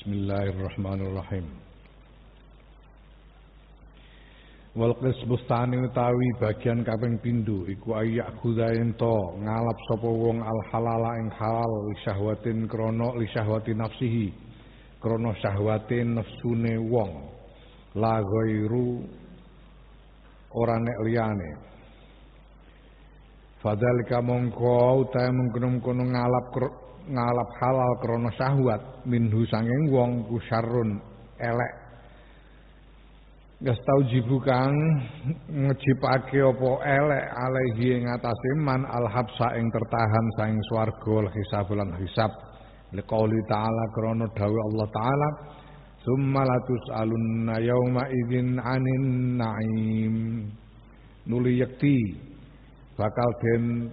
Bismillahirrahmanirrahim. Wal qismus tsani utawi bagian kaping pindho iku ayak khuda ento ngalap sapa wong al halala ing halal li syahwatin krana li syahwati nafsihi krana syahwatin nafsune wong la ghairu ora nek liyane. Fadzalika mongko utahe mengkono ngalap halal krana syahwat minhu sanging wong ku syarrun elek. Gas tau jibu kang ngejipake apa elek alaihi ing atase man alhabsa ing tertahan saing swarga hisab lan hisab liqauli ta'ala krana dawuh Allah taala summa latus'alunna yauma idzin 'anin na'im nuli yakti bakal den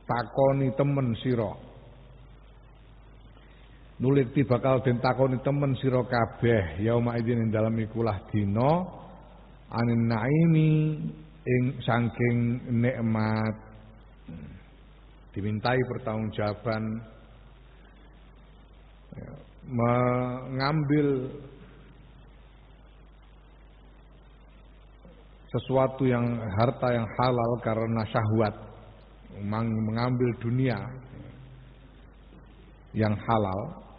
takoni temen sira nulikti bakal den takoni temen sira kabeh yauma idzin ing dalem ikulah dina anin naimi ing saking nikmat dimintai pertanggungjawaban mengambil sesuatu yang harta yang halal karena syahwat mengambil dunia yang halal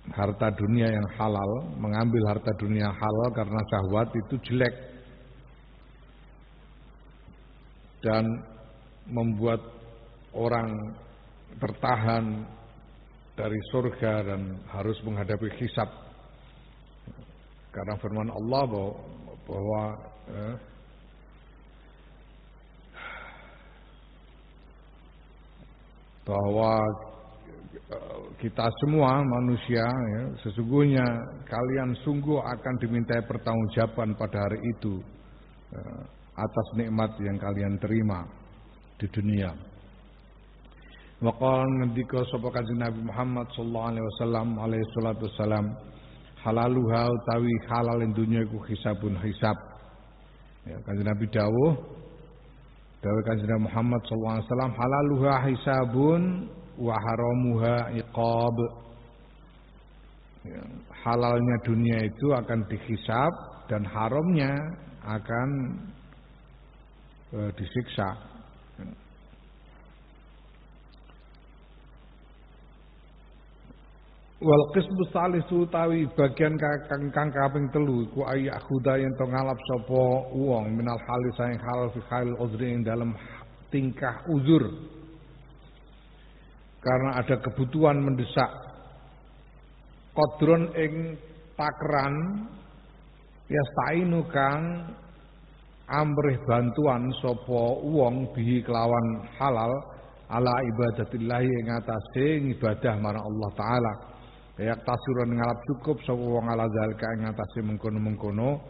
harta dunia yang halal mengambil harta dunia halal karena syahwat itu jelek dan membuat orang tertahan dari surga dan harus menghadapi hisab karena firman Allah bahwa kita semua manusia ya, sesungguhnya kalian sungguh akan dimintai pertanggungjawaban pada hari itu atas nikmat yang kalian terima di dunia. Waqala ngendika sapa Kanjeng Nabi Muhammad sallallahu alaihi wasallam alaihi salatu wassalam halaluha utawi halal ing dunya iku hisabun hisab. Ya, Kanjeng Nabi dawuh Kanjeng Nabi Muhammad sallallahu alaihi wasallam halaluha hisabun wa haramuha iqab. Ya, halalnya dunia itu akan dihisab dan haramnya akan disiksa. Wal qismu salisu tawi bagian kang kaping 3 ku ayak khuda yen to ngalap sapa wong minal halis saing halal fi khail uzri ing dalam tingkah uzur karena ada kebutuhan mendesak qadron ing takran yastainu kang amrih bantuan sapa wong bihi kelawan halal ala ibadatillahi ing atase ibadah marang Allah taala. Kayak tasiran ngalap cukup sapa wong ala zalika ing atase mengkono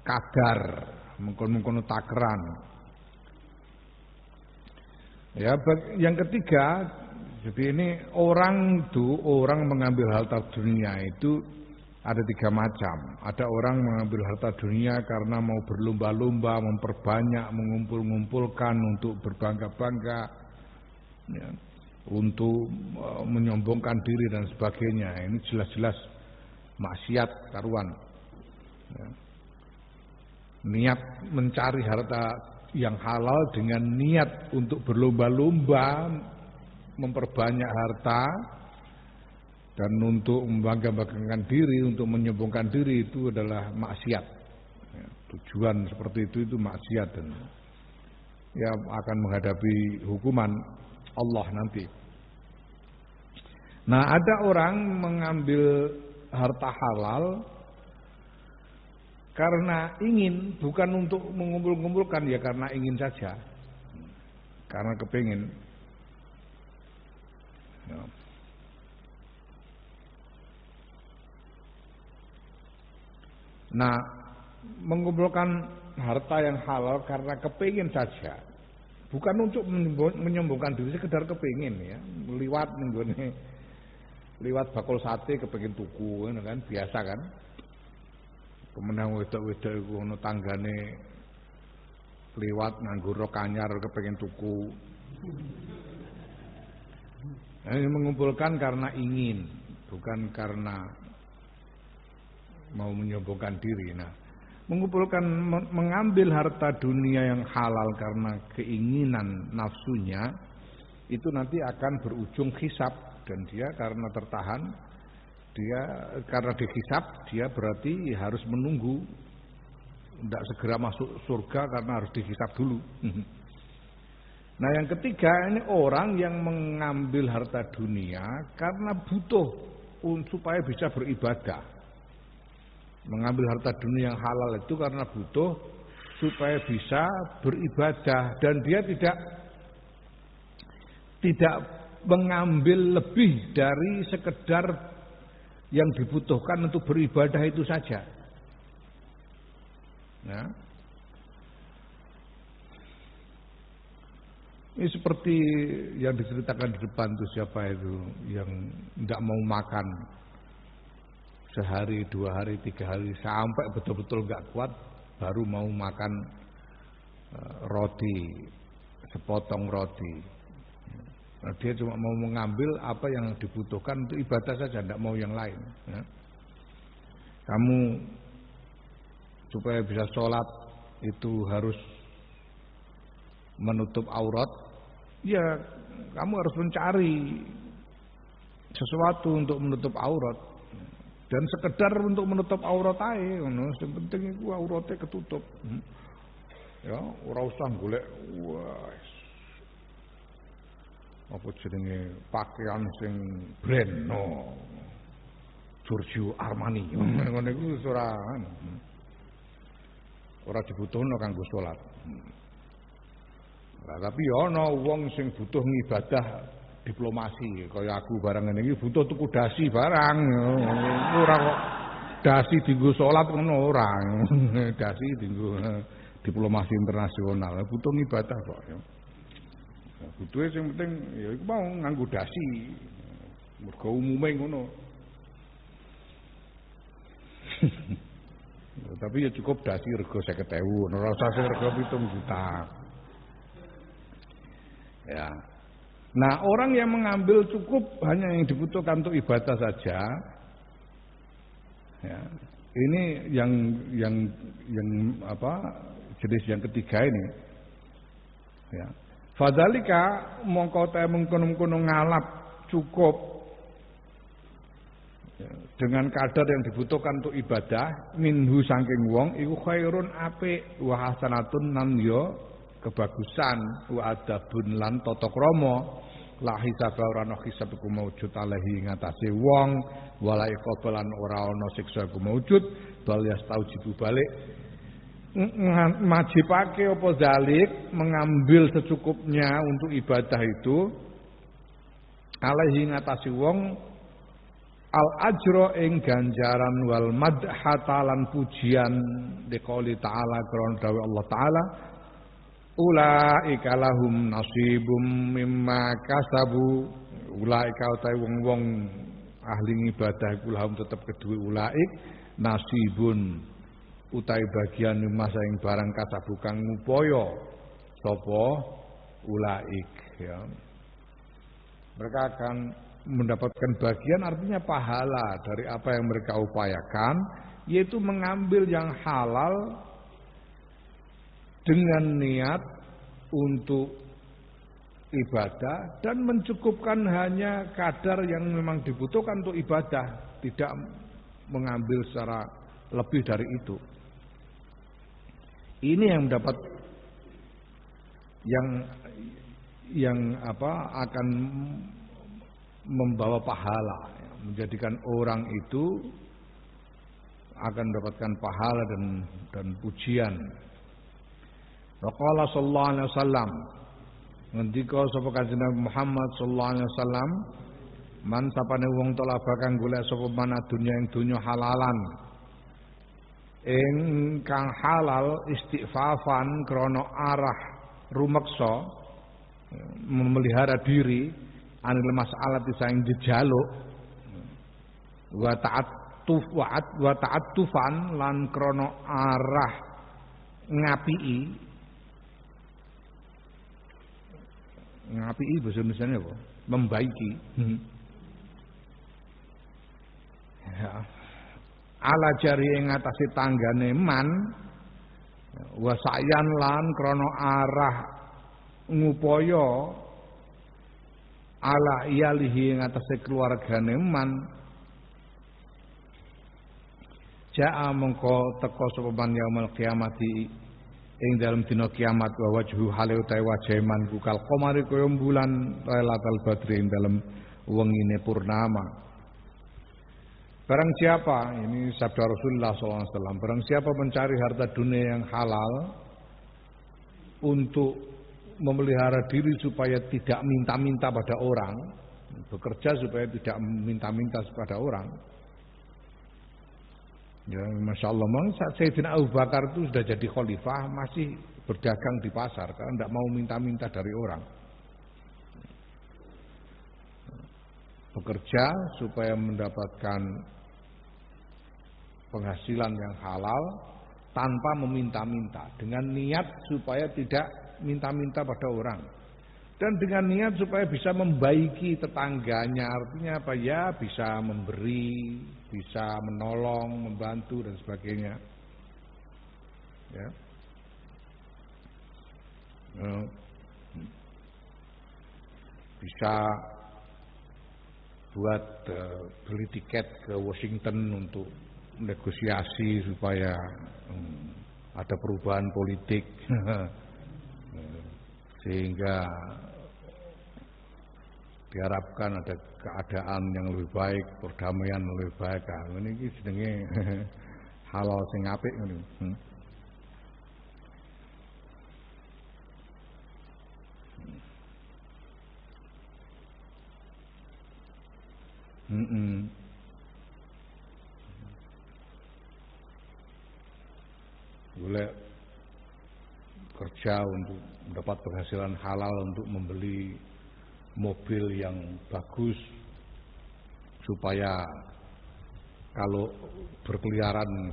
kadar, mengkono takran. Ya, yang ketiga, jadi ini orang mengambil harta dunia itu ada 3 macam. Ada orang mengambil harta dunia karena mau berlomba-lomba, memperbanyak, mengumpul-ngumpulkan untuk berbangga-bangga. Ya, untuk menyombongkan diri dan sebagainya. Ini jelas-jelas maksiat karuan. Ya. Niat mencari harta yang halal dengan niat untuk berlomba-lomba memperbanyak harta dan untuk membangga-banggakan diri, untuk menyombongkan diri itu adalah maksiat. Ya, tujuan seperti itu maksiat dan ya akan menghadapi hukuman Allah nanti. Nah, ada orang mengambil harta halal karena ingin, bukan untuk mengumpul-ngumpulkan, ya karena ingin saja, karena kepingin. Ya. Nah, mengumpulkan harta yang halal karena kepingin saja, bukan untuk menyombongkan diri, sekedar kepingin ya, liwat bakul sate kepingin tuku kan, biasa kan. Kemenang wedok-wedok iku ono tanggane liwat nganggo rok anyar kepengin tuku. Ini mengumpulkan karena ingin, bukan karena mau menyombongkan diri. Nah, mengumpulkan mengambil harta dunia yang halal karena keinginan nafsunya itu nanti akan berujung hisab, dan dia karena tertahan, dia karena dihisab, dia berarti harus menunggu, tidak segera masuk surga karena harus dihisab dulu. Nah, yang ketiga ini orang yang mengambil harta dunia karena butuh supaya bisa beribadah. Mengambil harta dunia yang halal itu karena butuh supaya bisa beribadah, dan dia tidak mengambil lebih dari sekedar yang dibutuhkan untuk beribadah itu saja. Nah, ini seperti yang diceritakan di depan itu, siapa itu yang tidak mau makan sehari, 2 hari, 3 hari sampai betul-betul nggak kuat baru mau makan roti, sepotong roti. Nah, dia cuma mau mengambil apa yang dibutuhkan untuk ibadah saja, tidak mau yang lain. Ya. Kamu supaya bisa sholat itu harus menutup aurat, ya kamu harus mencari sesuatu untuk menutup aurat, dan sekedar untuk menutup aurat aja, yang penting itu auratnya ketutup. Ya, ora usah golek apa jenenge pakaian sing brand Giorgio Armani, ngono iku ora dibutuhno kanggo salat. Nah, tapi ya ana wong sing butuh ngibadah diplomasi, kaya aku barang ngene iki butuh tuku dasi barang. Ora kok dasi dienggo salat ngono ora. Dasi dienggo diplomasi internasional, butuh ngibadah kok ya. Butuhe sing penting ya iku mau nganggo dasi. Mergo umume ngono. Tapi ya cukup dasi rego 50.000, ora usah sing rego 7 juta. Ya. Nah, orang yang mengambil cukup hanya yang dibutuhkan untuk ibadah saja. Ya. Ini yang apa? Jenis yang ketiga ini. Ya. Fadzalika mongko ta mengkono-kono ngalap cukup ya, dengan kadar yang dibutuhkan untuk ibadah minhu saking wong iku khairun apik wa hasanatun nan yo kebagusan wa adabun lan tata krama la hisab ora ana hisab iku maujud alaihi ngatasé wong wala iqabalan ora ana siksa iku maujud bal yastaujibu balik majibake apa zalik mengambil secukupnya untuk ibadah itu alaihi ngatasi wong al ajra ing ganjaran wal madhata lan pujian diqouli ta'ala kron dawuh Allah taala ulaika lahum nasibum mimma kasabu ulaika utahe wong-wong ahli ibadah iku lahum tetep kedue ulaik nasibun utahe bagian masa ing barang kasabu kang ngupaya sapa ulaik ya. Mereka akan mendapatkan bagian artinya pahala dari apa yang mereka upayakan, yaitu mengambil yang halal dengan niat untuk ibadah dan mencukupkan hanya kadar yang memang dibutuhkan untuk ibadah, tidak mengambil secara lebih dari itu. Ini yang mendapat yang akan membawa pahala, menjadikan orang itu akan mendapatkan pahala dan pujian. Waqala sallallahu alaihi wasallam, ngendika sapa Kanjeng Nabi Muhammad sallallahu alaihi wasallam, man sapane wong talaba kang golek sapa man dunya ing donya halalan ingkang halal istighfafan krana arah rumeksa memelihara diri anil mas'alati saing jejaluk wa ta'attufan lan krana arah ngapii basa Indonesiane apa? membaiki. Ya. Ala jari ing ngatasi tanggane man wa sayan lan krana arah ngupaya ala iyalihi ing ngatasi keluargane man jaa mengko teka sapa man yaumul kiamati ing dalem dina kiamat wa wajhu hale utahe wajah man kal qamari kaya bulan lailatul badri ing dalem wengine purnama. Barang siapa, ini sabda Rasulullah SAW, barang siapa mencari harta dunia yang halal untuk memelihara diri supaya tidak minta-minta pada orang, bekerja supaya tidak minta-minta pada orang. Ya, Masya Allah, Sayyidina Abu Bakar itu sudah jadi khalifah, masih berdagang di pasar karena tidak mau minta-minta dari orang. Bekerja supaya mendapatkan penghasilan yang halal tanpa meminta-minta, dengan niat supaya tidak minta-minta pada orang, dan dengan niat supaya bisa membaiki tetangganya. Artinya apa ya, bisa memberi, bisa menolong, membantu dan sebagainya. Ya. Bisa buat beli tiket ke Washington untuk negosiasi supaya ada perubahan politik sehingga diharapkan ada keadaan yang lebih baik, perdamaian lebih baik. Ini jenenge halal sing apik ngono. Boleh kerja untuk mendapat penghasilan halal untuk membeli mobil yang bagus supaya kalau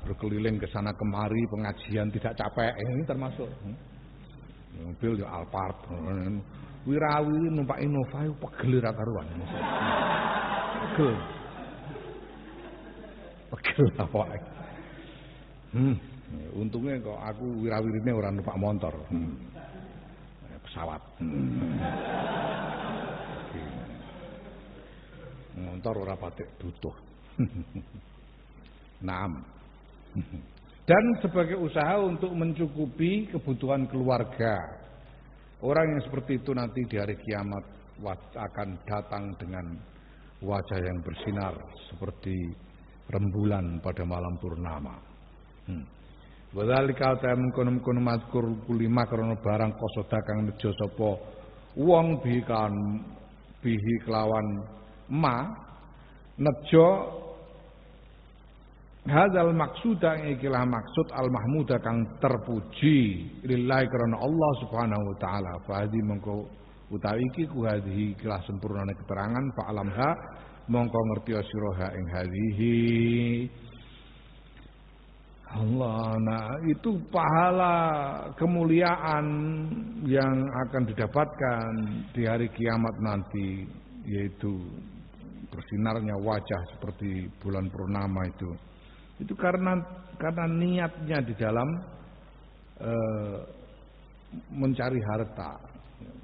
berkeliling ke sana kemari pengajian tidak capek. Ini termasuk mobil ya Alphard. Wirawi numpak Innova pegel ra karuan. Pegel apa? Untungnya kok aku wirawirine ora numpak motor. Pesawat. Motor ora patek butuh. Naam. Dan sebagai usaha untuk mencukupi kebutuhan keluarga. Orang yang seperti itu nanti di hari kiamat akan datang dengan wajah yang bersinar seperti rembulan pada malam purnama. Wadzalika ta mengkono-kono mazkur kulima karena barang kosoda kang nejo sapa wong bihi kelawan ma nejo hadzal maksuda ikilah maksud al mahmuda kang terpuji lillahi karena Allah Subhanahu wa taala. Fa hadhi mengko utawi iki ku hadhi ikilah sempurnane keterangan fa alamha mongko ngerti sira ing hadhihi Allah. Nah, itu pahala kemuliaan yang akan didapatkan di hari kiamat nanti, yaitu bersinarnya wajah seperti bulan purnama itu. Itu karena niatnya di dalam mencari harta.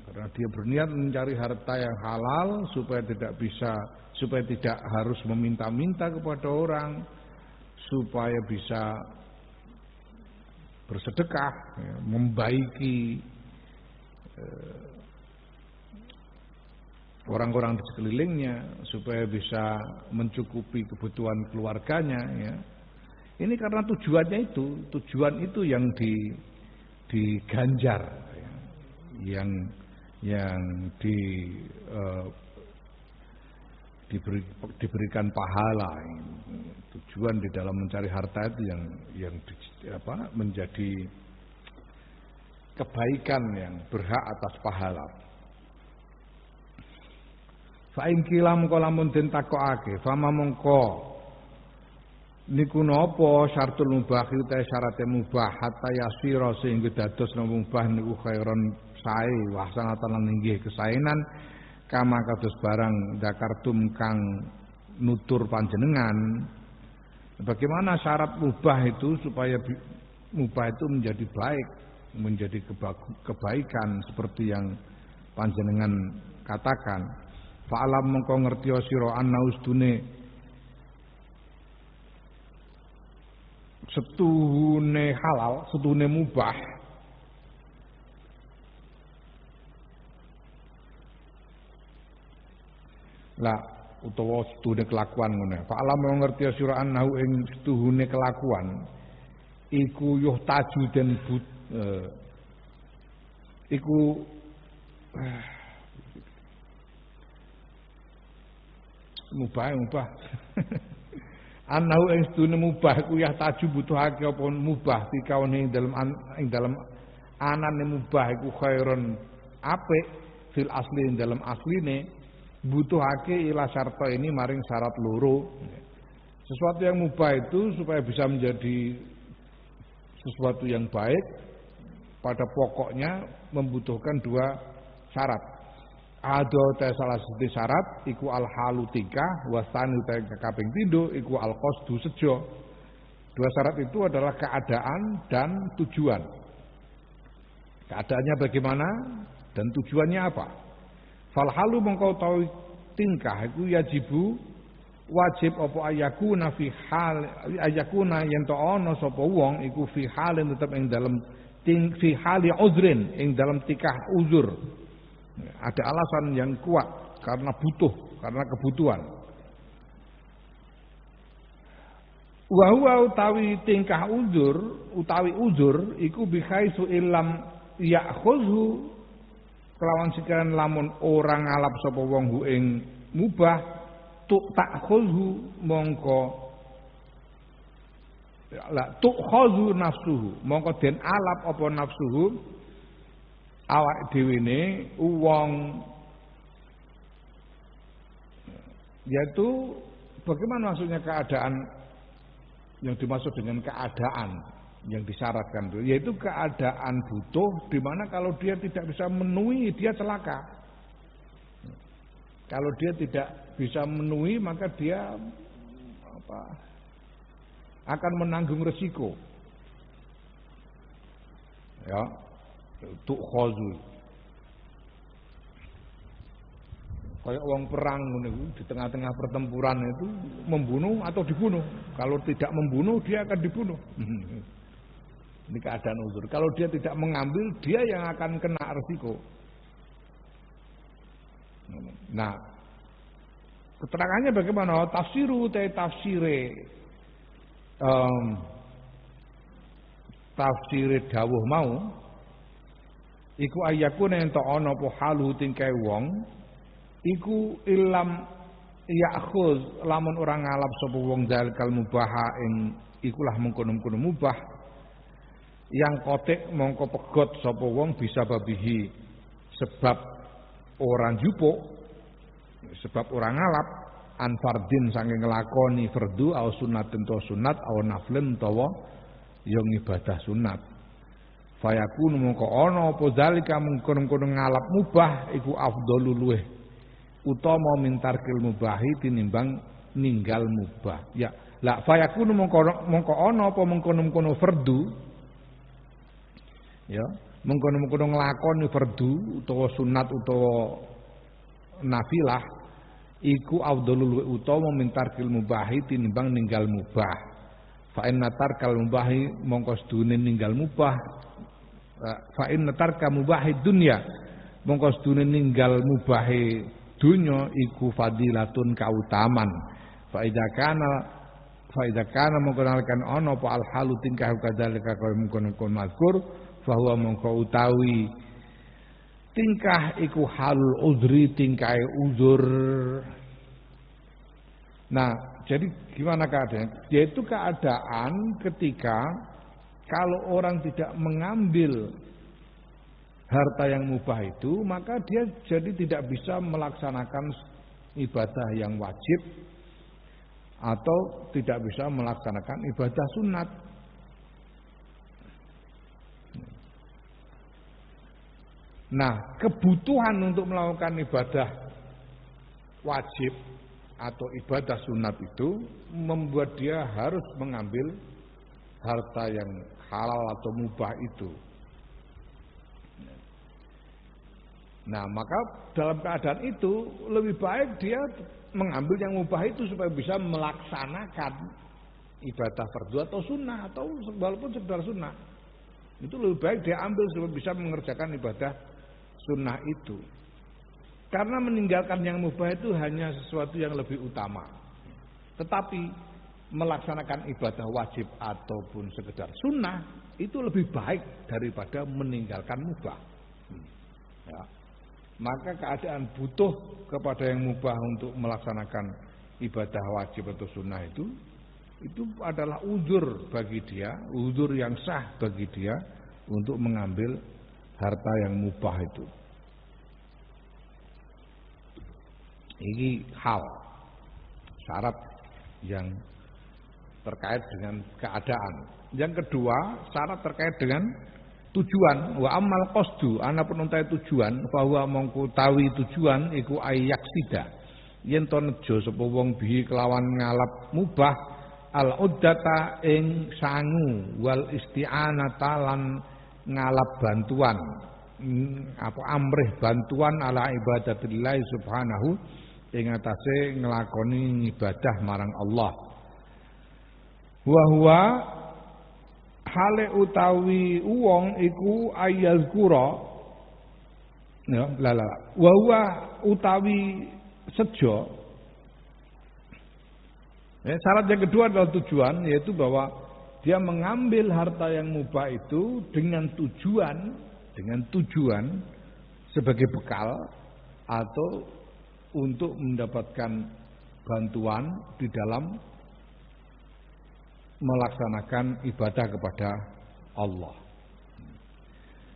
Karena dia berniat mencari harta yang halal supaya tidak harus meminta-minta kepada orang, supaya bisa bersedekah, membaiki orang-orang di sekelilingnya, supaya bisa mencukupi kebutuhan keluarganya. Ya. Ini karena tujuan itu yang diganjar, ya. yang diberikan pahala. Tujuan di dalam mencari harta itu yang menjadi kebaikan yang berhak atas pahala. Fa in kila mengko lamun den takokake, fama mengko niku napa syartul mubah ta syarat mubah hatta yasira sehingga dados mubah niku khairon sae wa sanatan lan inggih kesaenan kama kados barang zakartum kang nutur panjenengan. Bagaimana syarat mubah itu supaya mubah itu menjadi baik, menjadi kebaikan seperti yang panjenengan katakan. Fa'alam mengko ngertiya sira anna ustune setuhune halal, setuhune mubah. Lah utawa setuhune kelakuan ngono. Fa'alam mengko ngertiya sira annahu ing setuhune kelakuan iku yuhtaju den iku mubah. Anahu ing sedune mubah ku ya taju butuhake apa mubah dikaune ing dalem anane mubah iku khairun apik fil asli ing dalem asline butuhake ila syarta ini maring syarat loro. Sesuatu yang mubah itu supaya bisa menjadi sesuatu yang baik pada pokoknya membutuhkan dua syarat. Ada te salah satu syarat iku al halu tingkah wasani te kaping pindho iku al qasdu sejo. Dua syarat itu adalah keadaan dan tujuan. Keadaannya bagaimana dan tujuannya apa? Fal halu mengkau tahu tingkah iku yajibu wajib apa ayakuna fi hal ayakuna yen to ana sapa wong iku fi halin tetep ing dalem fi hali uzrin ing dalem tikah uzur. Ada alasan yang kuat karena butuh, karena kebutuhan. Wa huwa utawi tingkah utawi uzur iku bikhaisu illam ya'khudhu kelawan sekalian lamun orang ngalap sapa wong hu ing mubah ta'khudhu mongko la tu'khadhu nafsuhu mongko den alap apa nafsuhu awak dhewe ne wong, yaitu bagaimana maksudnya keadaan yang dimaksud dengan keadaan yang disyaratkan itu, yaitu keadaan butuh di mana kalau dia tidak bisa memenuhi dia celaka. Kalau dia tidak bisa memenuhi maka dia akan menanggung resiko. Ya. Tu'khazu kayak wong perang di tengah-tengah pertempuran itu membunuh atau dibunuh. Kalau tidak membunuh dia akan dibunuh. Ini keadaan uzur. Kalau dia tidak mengambil dia yang akan kena resiko. Nah, keterangannya bagaimana? Tafsiru tafsire tafsire dawuh mau iku ayakune ento ana apa halu tingkae wong iku ilam ya'khuz lamun ora ngalap sapa wong dalkal mubaha ing ikulah mengkono-mengkono mubah yang kotek mongko pegot sapa wong bisa babihi sebab orang jupuk sebab orang ngalap anfardin saking nglakoni fardu au sunnatin to sunat au naflen utawa yang ibadah sunat. Fayakunu mongko ana apa zalika mengkono-kono ngalap mubah iku afdhalu luweh utama mintarkil mubahi tinimbang ninggal mubah. Ya, la fayakunu mongko ana apa mengkono-kono fardu. Ya, mengkono-kono nglakoni fardu utawa sunat utawa nafilah iku afdhalu luweh utama mintarkil mubahi tinimbang ninggal mubah. Fa inna tarkal mubahi mongko sedune ninggal mubah fa inna tarka mubahi dunya mongko sedune ninggal mubahi dunya iku fadilatun kautaman fa idza kana mongko nalkan ana apa al halu tingkah kadzalika kaya mungkon mazkur fa huwa mongko utawi tingkah iku halul uzri tingkahe uzur. Nah, jadi gimana keadaan? Yaitu keadaan ketika kalau orang tidak mengambil harta yang mubah itu, maka dia jadi tidak bisa melaksanakan ibadah yang wajib atau tidak bisa melaksanakan ibadah sunat. Nah, kebutuhan untuk melakukan ibadah wajib atau ibadah sunat itu membuat dia harus mengambil harta yang halal atau mubah itu. Nah, maka dalam keadaan itu lebih baik dia mengambil yang mubah itu supaya bisa melaksanakan ibadah fardu atau sunnah atau walaupun sekedar sunnah. Itu lebih baik dia ambil supaya bisa mengerjakan ibadah sunnah itu. Karena meninggalkan yang mubah itu hanya sesuatu yang lebih utama. Tetapi melaksanakan ibadah wajib ataupun sekedar sunnah itu lebih baik daripada meninggalkan mubah. Ya. Maka keadaan butuh kepada yang mubah untuk melaksanakan ibadah wajib atau sunnah itu adalah uzur bagi dia, uzur yang sah bagi dia untuk mengambil harta yang mubah itu. Ini hal syarat yang terkait dengan keadaan. Yang kedua, syarat terkait dengan tujuan. Wa amal qasdu, ana penuntai tujuan, bahwa mongko tawi tujuan iku ayaksida. Yen to nejo sapa wong bihi kelawan ngalap mubah al uddata ing sangu wal isti'anata lan ngalap bantuan. Apa amrih bantuan ala ibadatillah subhanahu ing atase nglakoni ibadah marang Allah. Wa huwa hale utawi wong iku ayazkura ya lala wa huwa utawi sejo. Syarat yang kedua adalah tujuan, yaitu bahwa dia mengambil harta yang mubah itu dengan tujuan sebagai bekal atau untuk mendapatkan bantuan di dalam melaksanakan ibadah kepada Allah.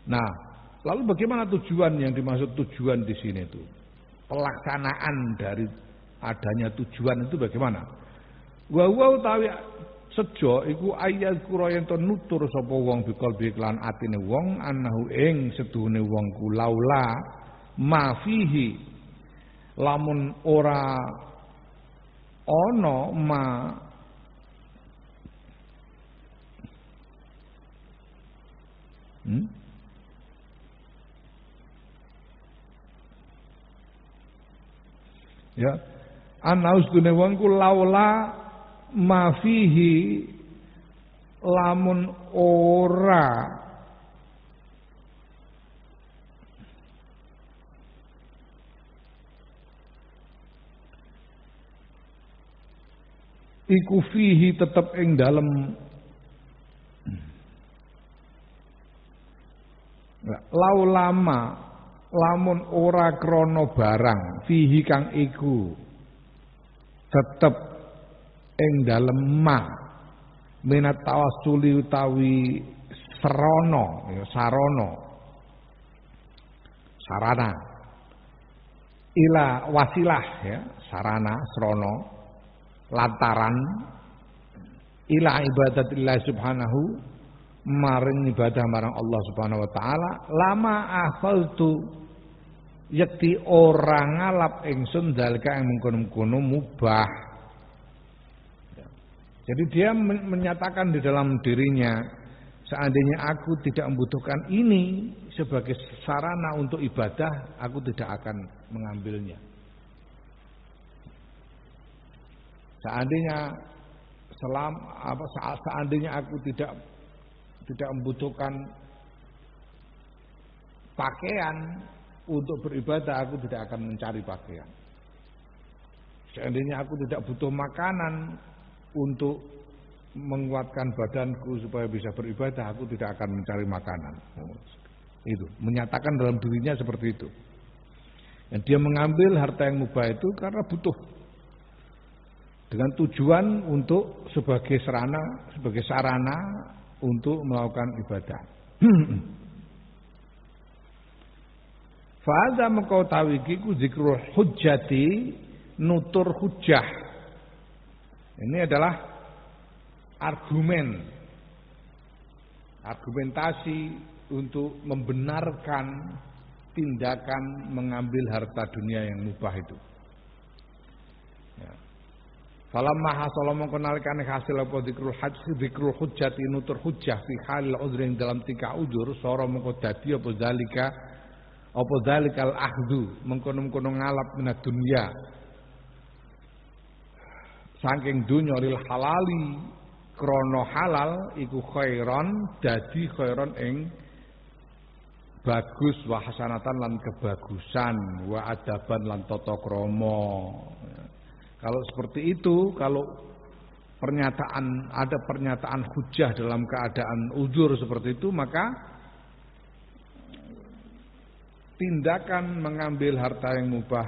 Nah, lalu bagaimana tujuan yang dimaksud tujuan di sini itu? Pelaksanaan dari adanya tujuan itu bagaimana? Wa wa utawi sejo iku ayat kura yen to nutur sapa wong bikol biklan atine wong anahu ing seduhune wong ku laula ma fihi lamun ora ana ma ya anaus dune wong ku laula ma fihi lamun ora iku fihi tetep ing dalem laulama lamun ora krana barang fihi kang iku tetep ing dalem ma minat tawassuli utawi sarana ya sarana ila wasilah ya sarana srana lantaran ila ibadatillah subhanahu maring ibadah marang Allah subhanahu wa ta'ala lama akhultu yakti orang ngalap ingsun dalika yang mengkono-kono mubah. Jadi dia menyatakan di dalam dirinya, seandainya aku tidak membutuhkan ini sebagai sarana untuk ibadah, aku tidak akan mengambilnya. Seandainya aku tidak membutuhkan pakaian untuk beribadah, aku tidak akan mencari pakaian. Seandainya aku tidak butuh makanan untuk menguatkan badanku supaya bisa beribadah, aku tidak akan mencari makanan. Itu menyatakan dalam dirinya seperti itu. Dan dia mengambil harta yang mubah itu karena butuh, dengan tujuan untuk sebagai sarana untuk melakukan ibadah. Fa'adha mengkau tawiki ku zikrul hujjati nutur hujjah. Ini adalah argumentasi untuk membenarkan tindakan mengambil harta dunia yang mubah itu. Falamma hasala mongko nalikane hasil apa dzikrul hujjati nutur hujjah fi halil udhri dalam tingkah udzur sara mongko dadi apa zalikal ahdu mengkono-mengkono ngalap minad dunya saking dunya lil halali krana halal iku khairon dadi khairon ing bagus wa hasanatan lan kebagusan wa adaban lan tata krama. Kalau seperti itu, kalau ada pernyataan hujjah dalam keadaan uzur seperti itu, maka tindakan mengambil harta yang mubah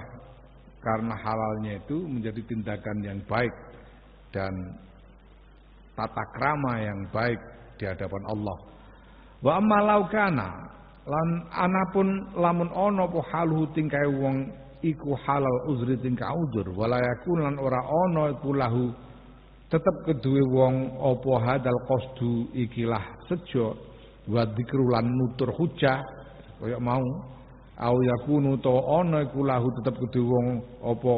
karena halalnya itu menjadi tindakan yang baik dan tata krama yang baik di hadapan Allah. Wa amma laukana lan anapun lamun ana apa haluhu tingkae wong iku halal uzri tingkah udzur wala yakun lan ora ana iku lahu tetep keduwe wong apa hadal qasdu ikilah sejo wa dzikru lan nutur hujjah kaya mau au yakunu to ana iku lahu tetep keduwe wong apa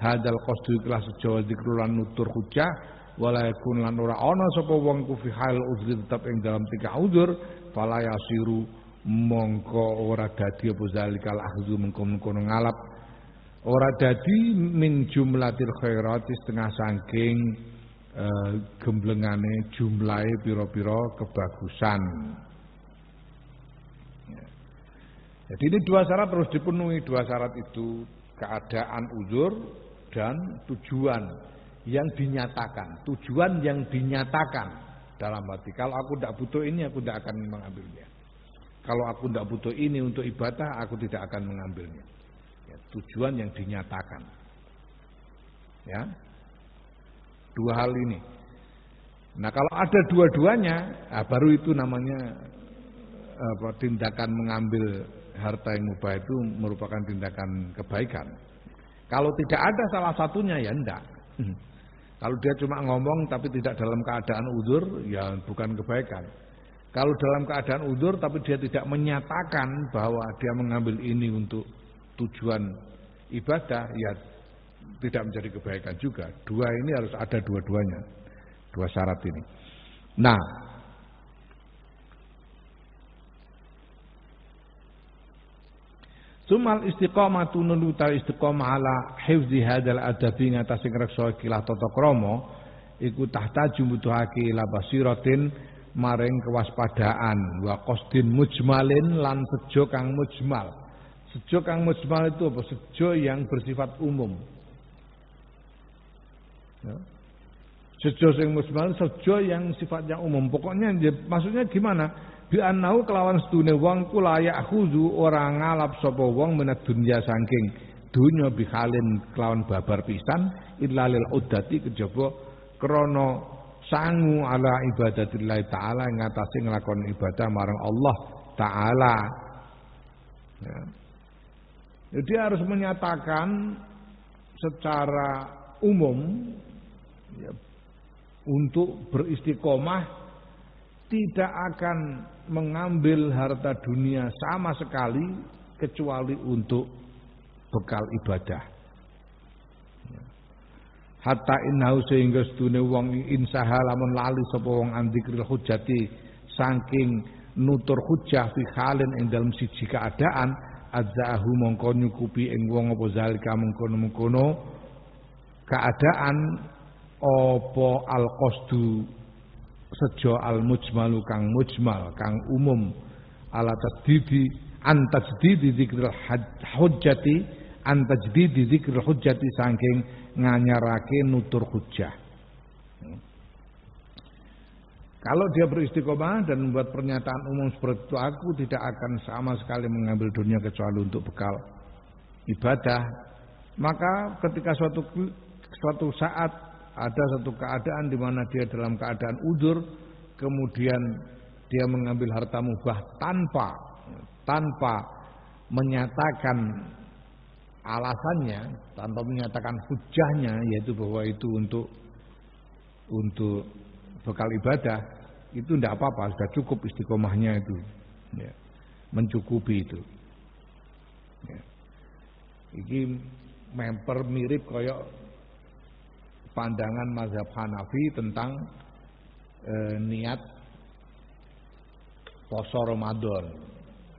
hadal qasdu ikilah sejo wa dzikru lan nutur hujjah wala yakun lan ora ana sapa wong ku fi hal uzri tetep ing dalam tingkah udzur fala yasiru mongko ora dadi apa zalikal ahzu mengkono ngalap ora dadi min jumlatil khairati setengah saking gemblengane jumlahe pira-pira kebagusan. Jadi ini dua syarat harus dipenuhi, dua syarat itu keadaan uzur dan tujuan yang dinyatakan. Tujuan yang dinyatakan dalam arti kalau aku tidak butuh ini aku tidak akan mengambilnya. Kalau aku tidak butuh ini untuk ibadah aku tidak akan mengambilnya. Tujuan yang dinyatakan, ya, dua hal ini. Nah kalau ada dua-duanya, baru itu namanya tindakan mengambil harta yang mubah itu merupakan tindakan kebaikan. Kalau tidak ada salah satunya ya enggak. Kalau dia cuma ngomong tapi tidak dalam keadaan uzur, ya bukan kebaikan. Kalau dalam keadaan uzur tapi dia tidak menyatakan bahwa dia mengambil ini untuk tujuan ibadah, ya tidak menjadi kebaikan juga. Dua ini harus ada dua-duanya, dua syarat ini. Nah, sumal istiqamatu nuluta istiqamah ala hifzi hadzal adabi ngatasi ngreksa ikilah tata krama iku tahta jumbutuhake ila basiratin maring kewaspadaan wa qasdin mujmalin lan sejo kang mujmal. Sejo kang mujmal itu apa? Sejo yang bersifat umum. Ya. Sejo sing mujmal, sejo yang sifatnya umum. Pokoknya maksudnya gimana? Bi annahu kelawan sedune wong ku layak khuzu ora ngalap sapa wong menat dunya saking dunya bihalin kelawan babar pisan illalil uddati kejaba krana sangu ala ibadatillah taala ngatasi nglakoni ibadah marang Allah taala. Ya. Dia harus menyatakan secara umum ya, untuk beristiqomah tidak akan mengambil harta dunia sama sekali kecuali untuk bekal ibadah. Hatta innahu sehingga sedune wong insaha lamun lali sapa wong andzikril hujjati saking nutur hujjah fi halin ing dalem siji keadaan adzahu mongko nyukupi ing wong apa zalika mengkono-mengkono keadaan apa al-qasdu sejo al-mujmalu kang mujmal kang umum ala tasdidi an tajdidi dzikril hujjati an tajdidi dzikril hujjati saking nganyarake nutur hujjah. Kalau dia beristiqomah dan membuat pernyataan umum seperti itu, aku tidak akan sama sekali mengambil dunia kecuali untuk bekal ibadah. Maka ketika suatu saat ada satu keadaan di mana dia dalam keadaan udzur, kemudian dia mengambil harta mubah tanpa menyatakan alasannya, tanpa menyatakan hujahnya, yaitu bahwa itu untuk bekal ibadah, itu tidak apa-apa, sudah cukup istiqomahnya itu, ya, mencukupi itu. Ya. Ini memper mirip koyok pandangan mazhab Hanafi tentang niat poso Ramadan.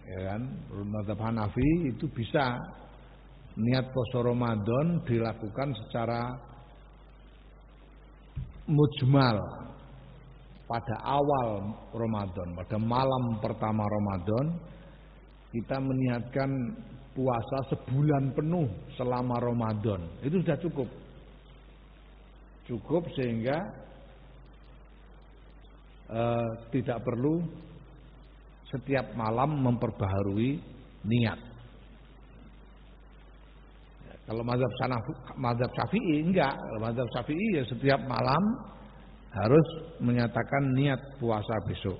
Ya kan? Mazhab Hanafi itu bisa niat poso Ramadan dilakukan secara mujmal pada awal Ramadan, pada malam pertama Ramadan kita meniatkan puasa sebulan penuh selama Ramadan. Itu sudah cukup. Cukup sehingga tidak perlu setiap malam memperbaharui niat. Kalau mazhab Syafi'i enggak. Kalau mazhab Syafi'i ya setiap malam harus menyatakan niat puasa besok.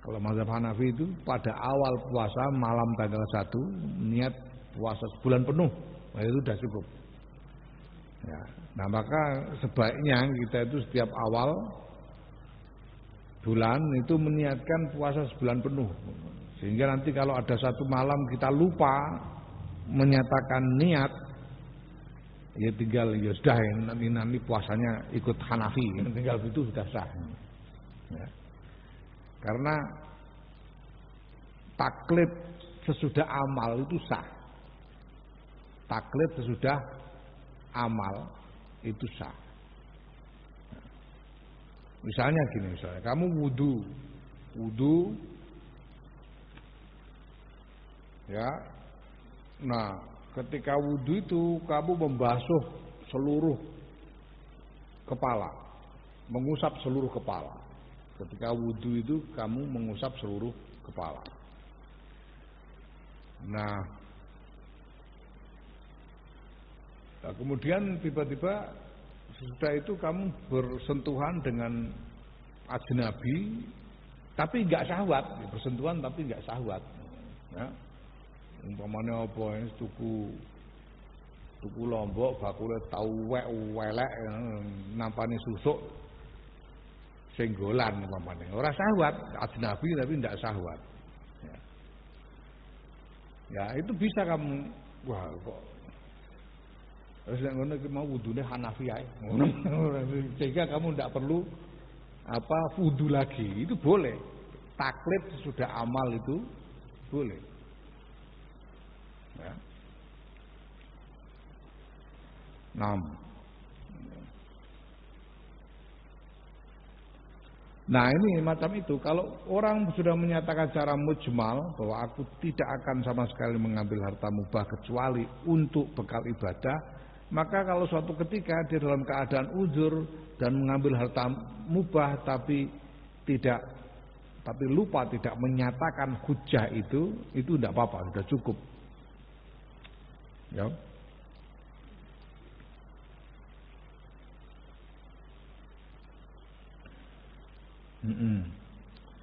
Kalau mazhab Hanafi itu pada awal puasa malam tanggal 1 niat puasa sebulan penuh. Nah, itu sudah cukup. Ya. Nah, maka sebaiknya kita itu setiap awal bulan itu meniatkan puasa sebulan penuh. Sehingga nanti kalau ada satu malam kita lupa menyatakan niat, ya tinggal ya sudah nanti puasanya ikut Hanafi, tinggal itu sudah sah. Ya. Karena taklid sesudah amal itu sah. Taklid sesudah amal itu sah. Misalnya gini, kamu wudu, ya. Nah, ketika wudu itu kamu membasuh seluruh kepala, mengusap seluruh kepala. Ketika wudu itu kamu mengusap seluruh kepala. Nah, kemudian tiba-tiba sesudah itu kamu bersentuhan dengan ajnabi, tapi enggak syahwat, bersentuhan tapi enggak syahwat. Ya. Umpamanya apa ini tuku lombok bakule tau welek nampani susuk senggolan umpamanya. Ora syahwat, ajnabi tapi enggak syahwat. Ya, itu bisa kamu wah kok terus yang ngono iki mau wudune Hanafi ae. Sehingga kamu tidak perlu wudu lagi. Itu boleh. Taklid sesudah amal itu boleh. Ya. 6. Nah, ini macam itu. Kalau orang sudah menyatakan secara mujmal bahwa aku tidak akan sama sekali mengambil harta mubah kecuali untuk bekal ibadah, maka kalau suatu ketika dia dalam keadaan uzur dan mengambil harta mubah tapi lupa tidak menyatakan hujjah itu tidak apa-apa, sudah cukup. Ya.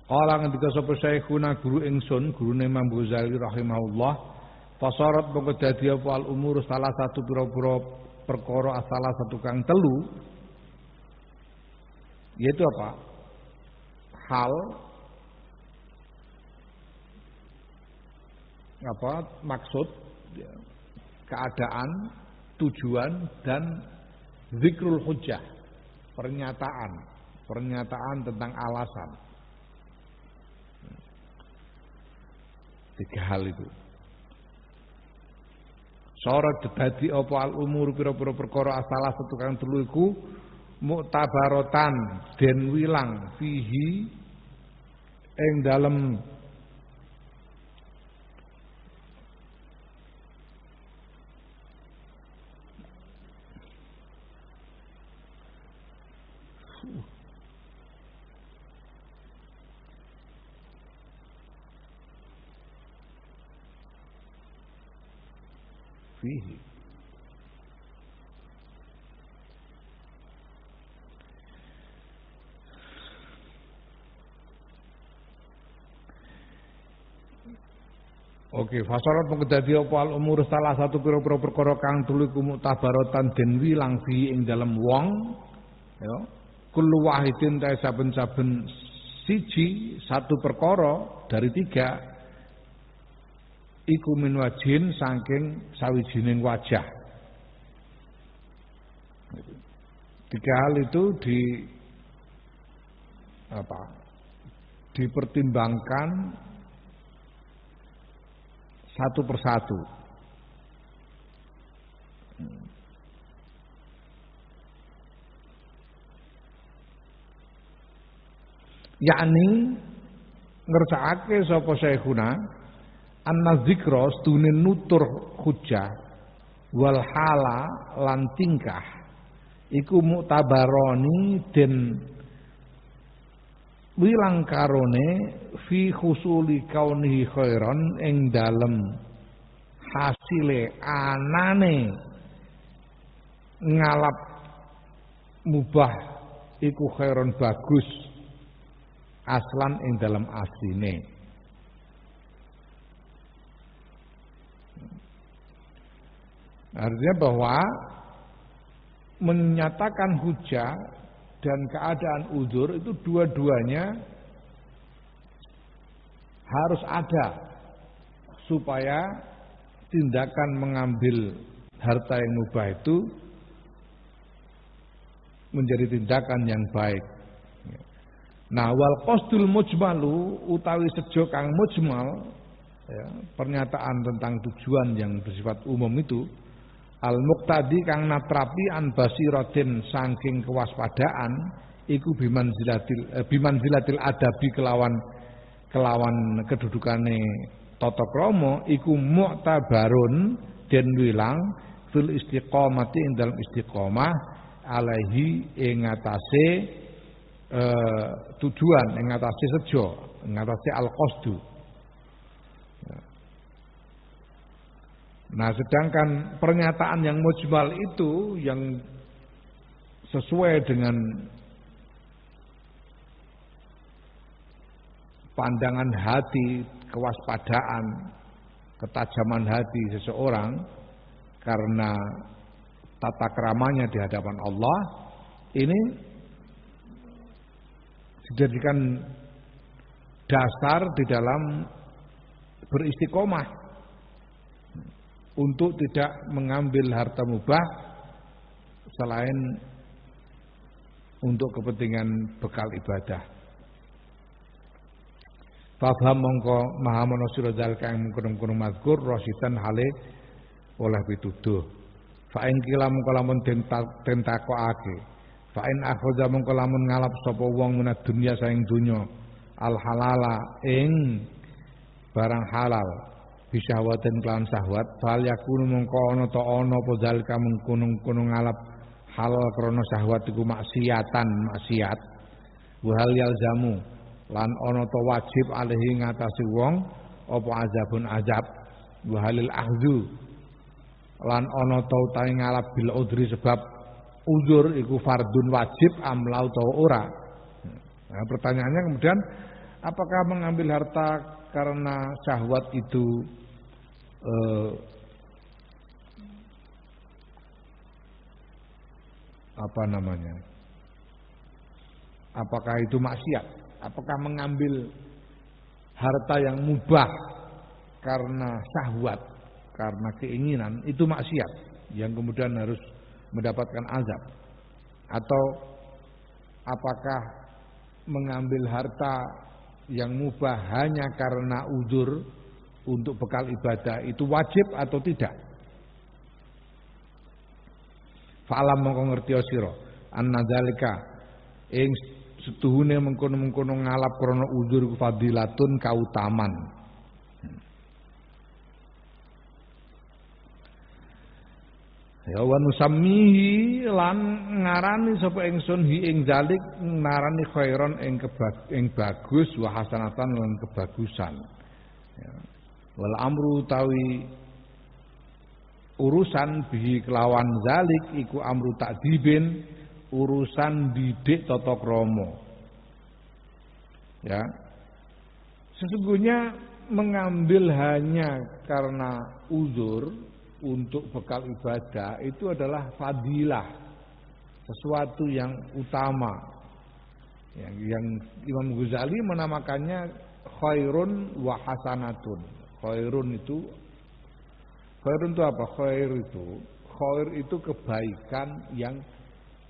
Kala ngendika sapa Syekhuna guru ingsun, gurune Imam Ghazali rahimahullah, fasarat mongko dadi apa al umur salah satu pira-pira perkara salah satu kang telu, yaitu apa? Hal maksud, keadaan, tujuan dan zikrul hujjah, pernyataan tentang alasan. 3 hal itu. Sorot dadi apa al umur pira-pira perkara salah satu kang telu iku muktabarotan den wilang fihi ing dalem fihi. Oke, fasarat mengedadi apa al umur salah satu pira-pira perkara kang telu iku muktabaratan den wilang fi ing dalem wong, ya. Kullu wahidin ta saben-saben siji satu perkara dari 3 iku min wajhin saking sawijining wajah. Tiga hal itu dipertimbangkan satu persatu. Yakni ngertakake sapa syekhuna anna dzikra stune nutur hujjah wal hala lan tingkah iku muktabaroni den wilang karone fi husuli kaunihi khairan ing dalem hasile anane ngalap mubah iku khairon bagus aslan ing dalam asline. Artinya bahwa menyatakan hujah dan keadaan uzur itu dua-duanya harus ada supaya tindakan mengambil harta yang mubah itu menjadi tindakan yang baik. Nah, wal qasdul mujmalu utawi sejo kang mujmal, ya, pernyataan tentang tujuan yang bersifat umum itu al muqtadi kang natrapi an basiratin saking kewaspadaan iku bimanzilatil adabi kelawan kedudukane tata krama iku mu'tabarun den wilang fil istiqomati ing dalam istiqomah alaihi ing atase tujuan ing atase sejo ing atase al qasdu. Nah, sedangkan pernyataan yang mujmal itu yang sesuai dengan pandangan hati, kewaspadaan, ketajaman hati seseorang karena tata keramanya di hadapan Allah, ini dijadikan dasar di dalam beristiqomah untuk tidak mengambil harta mubah selain untuk kepentingan bekal ibadah. Fafham mongko maha manusia zalika yang mengkono-kono mazkur rosidan hale oleh pituduh. Fa in kila mongko lamun tentakokake. Fa in akhadha mongko lamun ngalap sapa wong menat dunya saing donya al halala ing barang halal bisyahwatin kelawan syahwat fal yakunu mongko ana ta ana apa zalika mengkono-kono ngalap halal krana syahwat iku maksiat wa hal yalzamu lan ana ta wajib alihi ngatasi wong apa azabun azab wa halil ahzu lan ana ta utahe ngalap bil udri sebab uzur iku fardun wajib amlau ta ora. Nah, pertanyaannya kemudian apakah mengambil harta karena syahwat itu apakah itu maksiat? Apakah mengambil harta yang mubah karena syahwat, karena keinginan itu maksiat yang kemudian harus mendapatkan azab? Atau apakah mengambil harta yang mubah hanya karena uzur untuk bekal ibadah itu wajib atau tidak? Fa'alam mongko ngerti sira anna zalika ing setuhune mengkono-mengkono ngalap krana uzur fadilatun kautaman. Ya wa nusammihi lan ngarani sapa ingsun hi ing zalik narani khairon ing bagus wa hasanatan lan kebagusan. Ya. Wal amru tawi urusan bihi kelawan zalik iku amru takdibin urusan didik tata krama. Ya. Sesungguhnya mengambil hanya karena uzur untuk bekal ibadah itu adalah fadilah, sesuatu yang utama. Yang Imam Ghazali menamakannya khairun wa hasanatun. Khairun itu apa? Khair itu kebaikan yang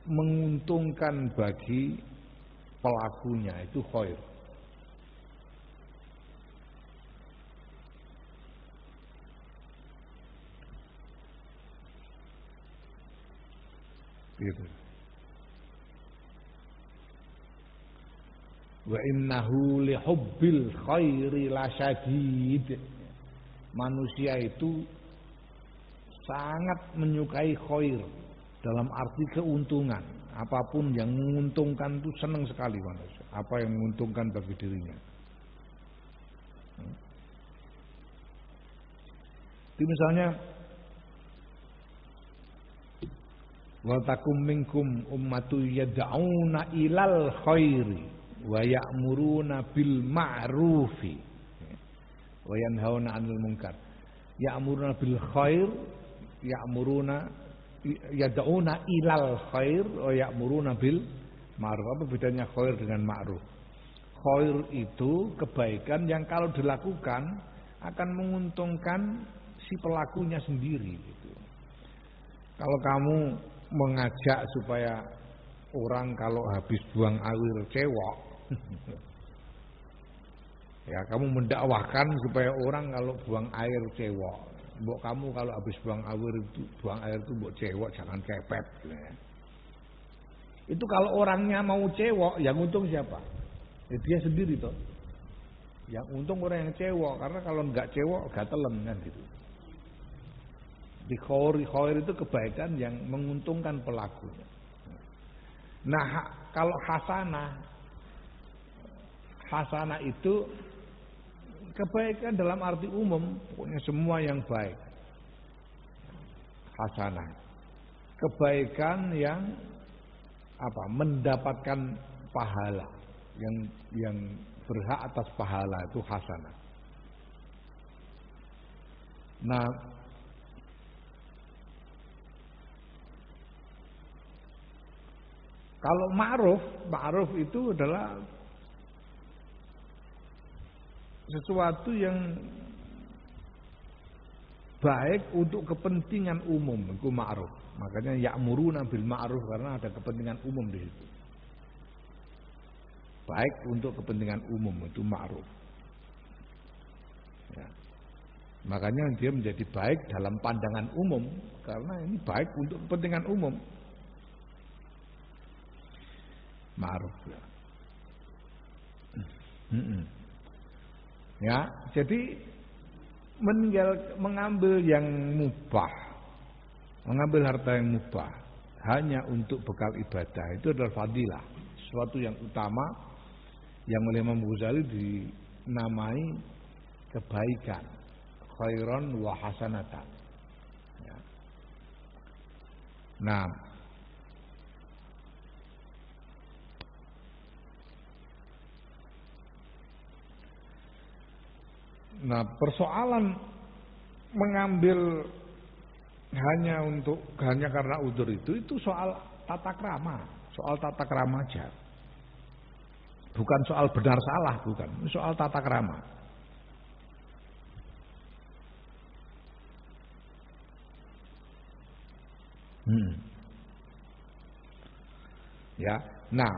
menguntungkan bagi pelakunya itu khair. Gitu. Wa innahu li hubbil khairi lasyadid. Manusia itu sangat menyukai khair dalam arti keuntungan. Apapun yang menguntungkan itu senang sekali manusia. Apa yang menguntungkan bagi dirinya. Itu misalnya wa takum minkum ummatu yad'una ilal khairi wa ya'muruna bil ma'rufi wa yanhauna 'anil munkar. Ya'muruna bil khair, ya'muruna yad'una ilal khair wa ya'muruna bil ma'ruf. Apa bedanya khair dengan ma'ruf? Khair itu kebaikan yang kalau dilakukan akan menguntungkan si pelakunya sendiri gitu. Kalau kamu mengajak supaya orang kalau habis buang air cewek, ya kamu mendakwahkan supaya orang kalau buang air cewek, mbok kamu kalau habis buang air itu mbok cewek jangan kepet. Ya. Itu kalau orangnya mau cewek, yang untung siapa? Ya dia sendiri toh. Yang untung orang yang cewek, karena kalau enggak cewek gatelan kan gitu. Di khair itu kebaikan yang menguntungkan pelakunya. Nah, kalau hasanah itu kebaikan dalam arti umum, pokoknya semua yang baik. Hasanah. Kebaikan yang apa? Mendapatkan pahala, yang berhak atas pahala itu hasanah. Nah, kalau ma'ruf itu adalah sesuatu yang baik untuk kepentingan umum, itu ma'ruf. Makanya ya'muruna bil ma'ruf karena ada kepentingan umum di situ. Baik untuk kepentingan umum itu ma'ruf. Ya. Makanya dia menjadi baik dalam pandangan umum karena ini baik untuk kepentingan umum. Ma'ruf ya. Ya, jadi mengambil yang mubah, mengambil harta yang mubah hanya untuk bekal ibadah itu adalah fadilah, sesuatu yang utama yang oleh Imam Ghazali dinamai kebaikan, khairan wa hasanatan. Ya. Nah, persoalan mengambil hanya karena udzur itu soal tata krama, aja. Bukan soal benar salah, bukan. Soal tata krama. Ya. Nah,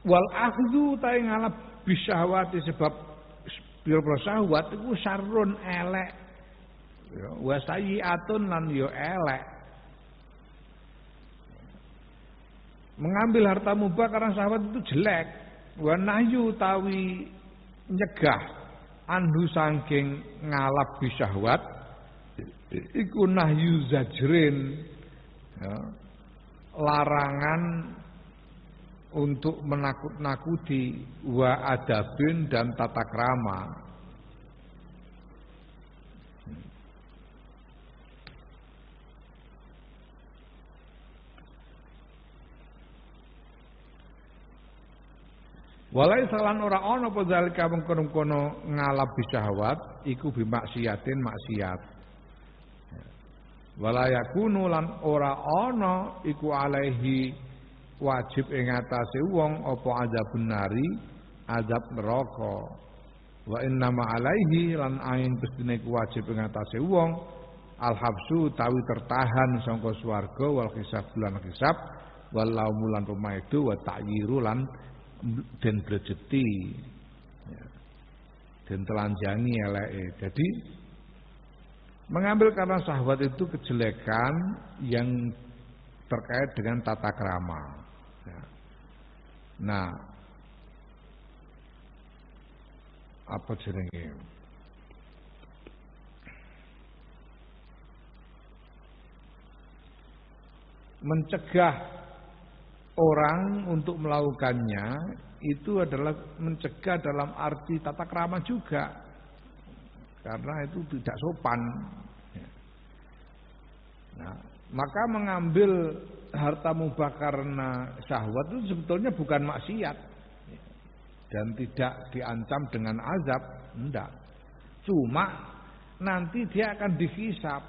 wal akhdhu ta ngalap bisyahwati sebab pira-pira syahwat iku syarrun elek. Ya, wa sayyi'atun lan yo elek. Mengambil harta mubah karena syahwat itu jelek. Wa nahyu tawi nyegah anhu saking ngalap bisyahwat iku nahyu zajrin. Ya, larangan untuk menakut-nakuti wa adabin dan tata krama. Walai salan ora ana apa zalika mengkono-kono ngalap bisyahwat iku bimaksiatin maksiat. Walayakunu lan ora ana iku alaihi wajib ing atase wong apa azabun nari azab neraka. Wa innama alaihi lan ain pestine iku wajib ing atase wong al habsu tawi tertahan sangka swarga wal hisab lan hisab walaumu lan pemaidu wa ta'yiru lan den blejeti ya, den telanjangi eleke. Jadi mengambil karena syahwat itu kejelekan yang terkait dengan tata krama ya. Nah, apa jenenge, mencegah orang untuk melakukannya itu adalah mencegah dalam arti tata krama juga, karena itu tidak sopan. Nah, maka mengambil harta mubah karena syahwat itu sebetulnya bukan maksiat dan tidak diancam dengan azab, enggak. Cuma nanti dia akan dihisab.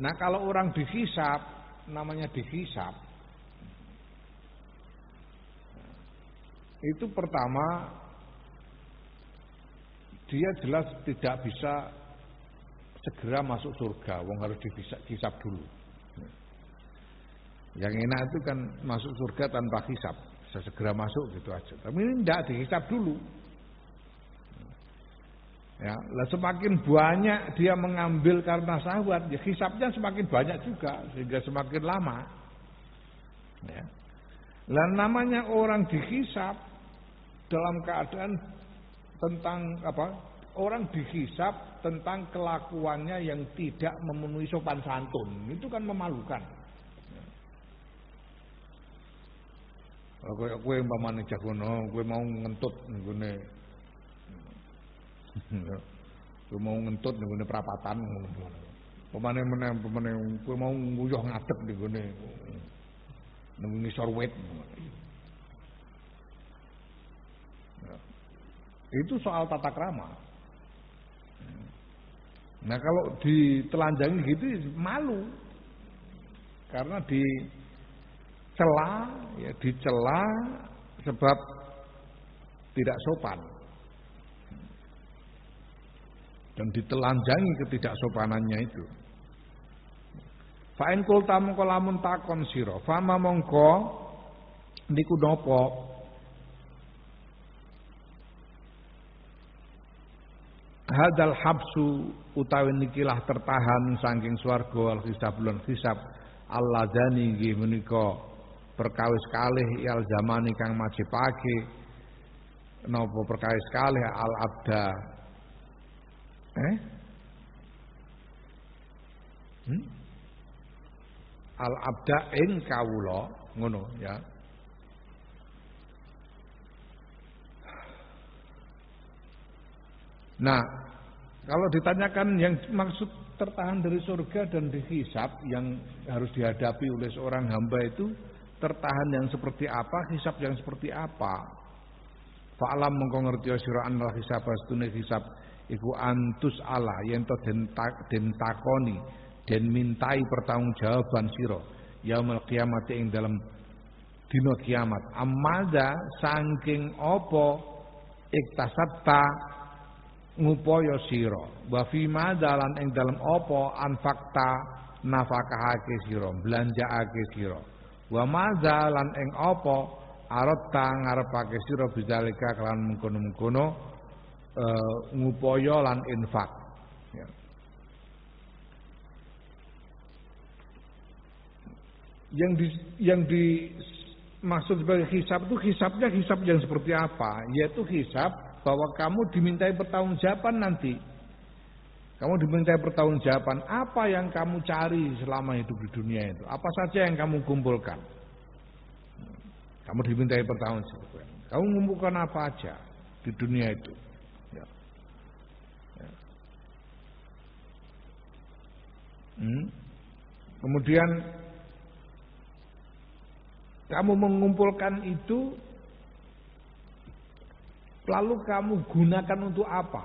Nah, kalau orang dihisab, namanya dihisab, itu pertama dia jelas tidak bisa segera masuk surga, wong harus dihisab dulu. Yang enak itu kan masuk surga tanpa hisab, bisa segera masuk gitu aja. Tapi ini tidak dihisab dulu. Ya, lah semakin banyak dia mengambil karena syahwat, ya hisabnya semakin banyak juga sehingga semakin lama. Ya. Lah namanya orang dihisab dalam keadaan tentang apa? Orang dihisab tentang kelakuannya yang tidak memenuhi sopan santun, itu kan memalukan. Kowe umpamane jagono, kowe mau ngentut nggone. Kowe mau ngentut nggone perapatan ngono. Pemane kowe mau nguyuh ngadeg nggone nang ngisor wit. Itu soal tata krama. Nah, kalau ditelanjangi gitu malu. Karena dicela sebab tidak sopan. Dan ditelanjangi ketidaksopanannya itu. Fa in qulta mongko lamun takon sira, fa mongko niku napa? Hadal habsu utawi nikilah tertahan saking swarga al hisab lan hisab alladzani nggih menika perkawis kalih al zamani kang majipake napa perkawis kalih al abda al abda ing kawula ngono ya. Nah, kalau ditanyakan yang maksud tertahan dari surga dan dihisab yang harus dihadapi oleh seorang hamba itu tertahan yang seperti apa, hisab yang seperti apa? Fa'alam mengko ngerti sira anal hisab astune hisab iku antus ala yen to den takoni den mintai pertanggungjawaban sira yaumul kiamat ing dalam dina kiamat. Amada saking apa iktasabta ngupaya sira wa fi madalan ing dalem apa anfakta nafakahake sira belanjaake sira wa madalan ing apa aratta ngarepake sira bidzalika kelan mengkono-mengkono ngupaya lan infak ya. Yang dimaksud sebagai hisab itu hisabnya hisab yang seperti apa? Yaitu hisab bahwa kamu dimintai pertanggungjawaban nanti. Kamu dimintai pertanggungjawaban apa yang kamu cari selama hidup di dunia itu. Apa saja yang kamu kumpulkan. Kamu dimintai pertanggungjawaban. Kamu mengumpulkan apa aja di dunia itu. Ya. Ya. Kemudian kamu mengumpulkan itu, lalu kamu gunakan untuk apa?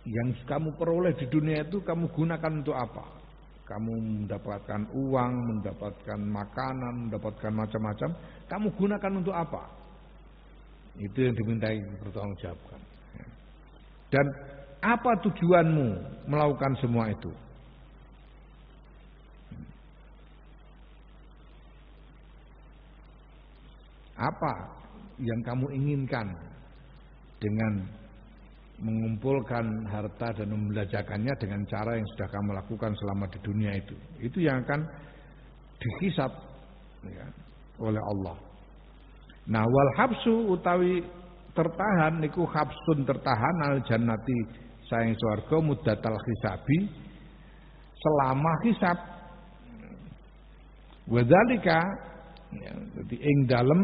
Yang kamu peroleh di dunia itu kamu gunakan untuk apa? Kamu mendapatkan uang, mendapatkan makanan, mendapatkan macam-macam, kamu gunakan untuk apa? Itu yang dimintai bertanggungjawabkan. Dan apa tujuanmu melakukan semua itu? Apa yang kamu inginkan dengan mengumpulkan harta dan membelanjakannya dengan cara yang sudah kamu lakukan selama di dunia itu. Itu yang akan dihisab ya, oleh Allah. Nah, wal habsu utawi tertahan niku habsun tertahan al jannati saing swarga muddatal hisabi selama hisab. Wadzalika ya, jadi ing dalem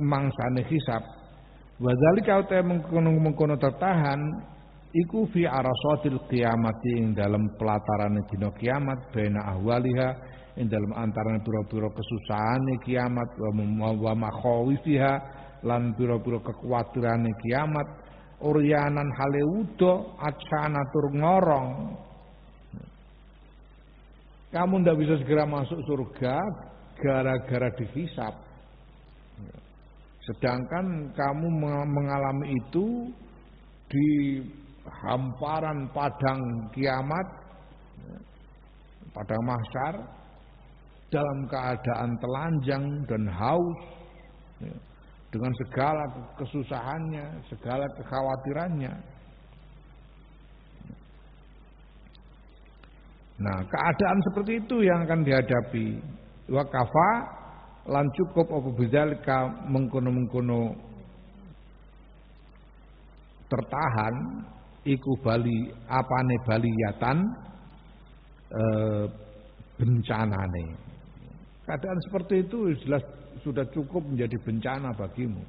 mangsane hisab. Wadzalika uta mengkono tertahan iku fi arasatil qiyamati ing dalem pelatarane dina kiamat baina ahwaliha ing dalem antarané pira-pira kesusahane kiamat wa makhawifiha lan pira-pira kekuatirane kiamat uryanan hale wuda acana tur ngorong. Kamu ndak bisa segera masuk surga gara-gara dihisab. Sedangkan kamu mengalami itu di hamparan padang kiamat, padang mahsyar, dalam keadaan telanjang dan haus, dengan segala kesusahannya, segala kekhawatirannya. Nah, keadaan seperti itu yang akan dihadapi. Wa kafa lan cukup apa bidzalika mengkono-mengkono tertahan iku bali apane baliyatan bencanane. Keadaan seperti itu jelas sudah cukup menjadi bencana bagimu.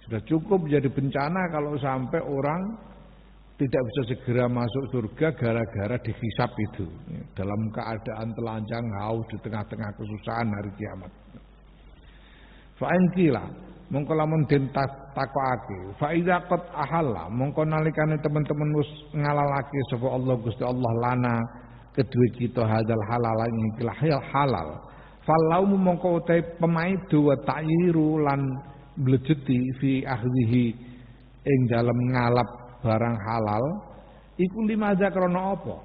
Sudah cukup menjadi bencana kalau sampai orang tidak bisa segera masuk surga gara-gara dihisab itu dalam keadaan telanjang haus di tengah-tengah kesusahan hari kiamat. Fa in qila mongko lamun den takokake fa idza qad ahalla mongko nalikane teman-teman wis ngalalake sapa Allah Gusti Allah lana kedue kita hadal halal ing halal falaumu mongko utai pemaidu wa ta'yiru lan blejeti fi akhdihi ing dalem ngalap barang halal iku limadza krana apa.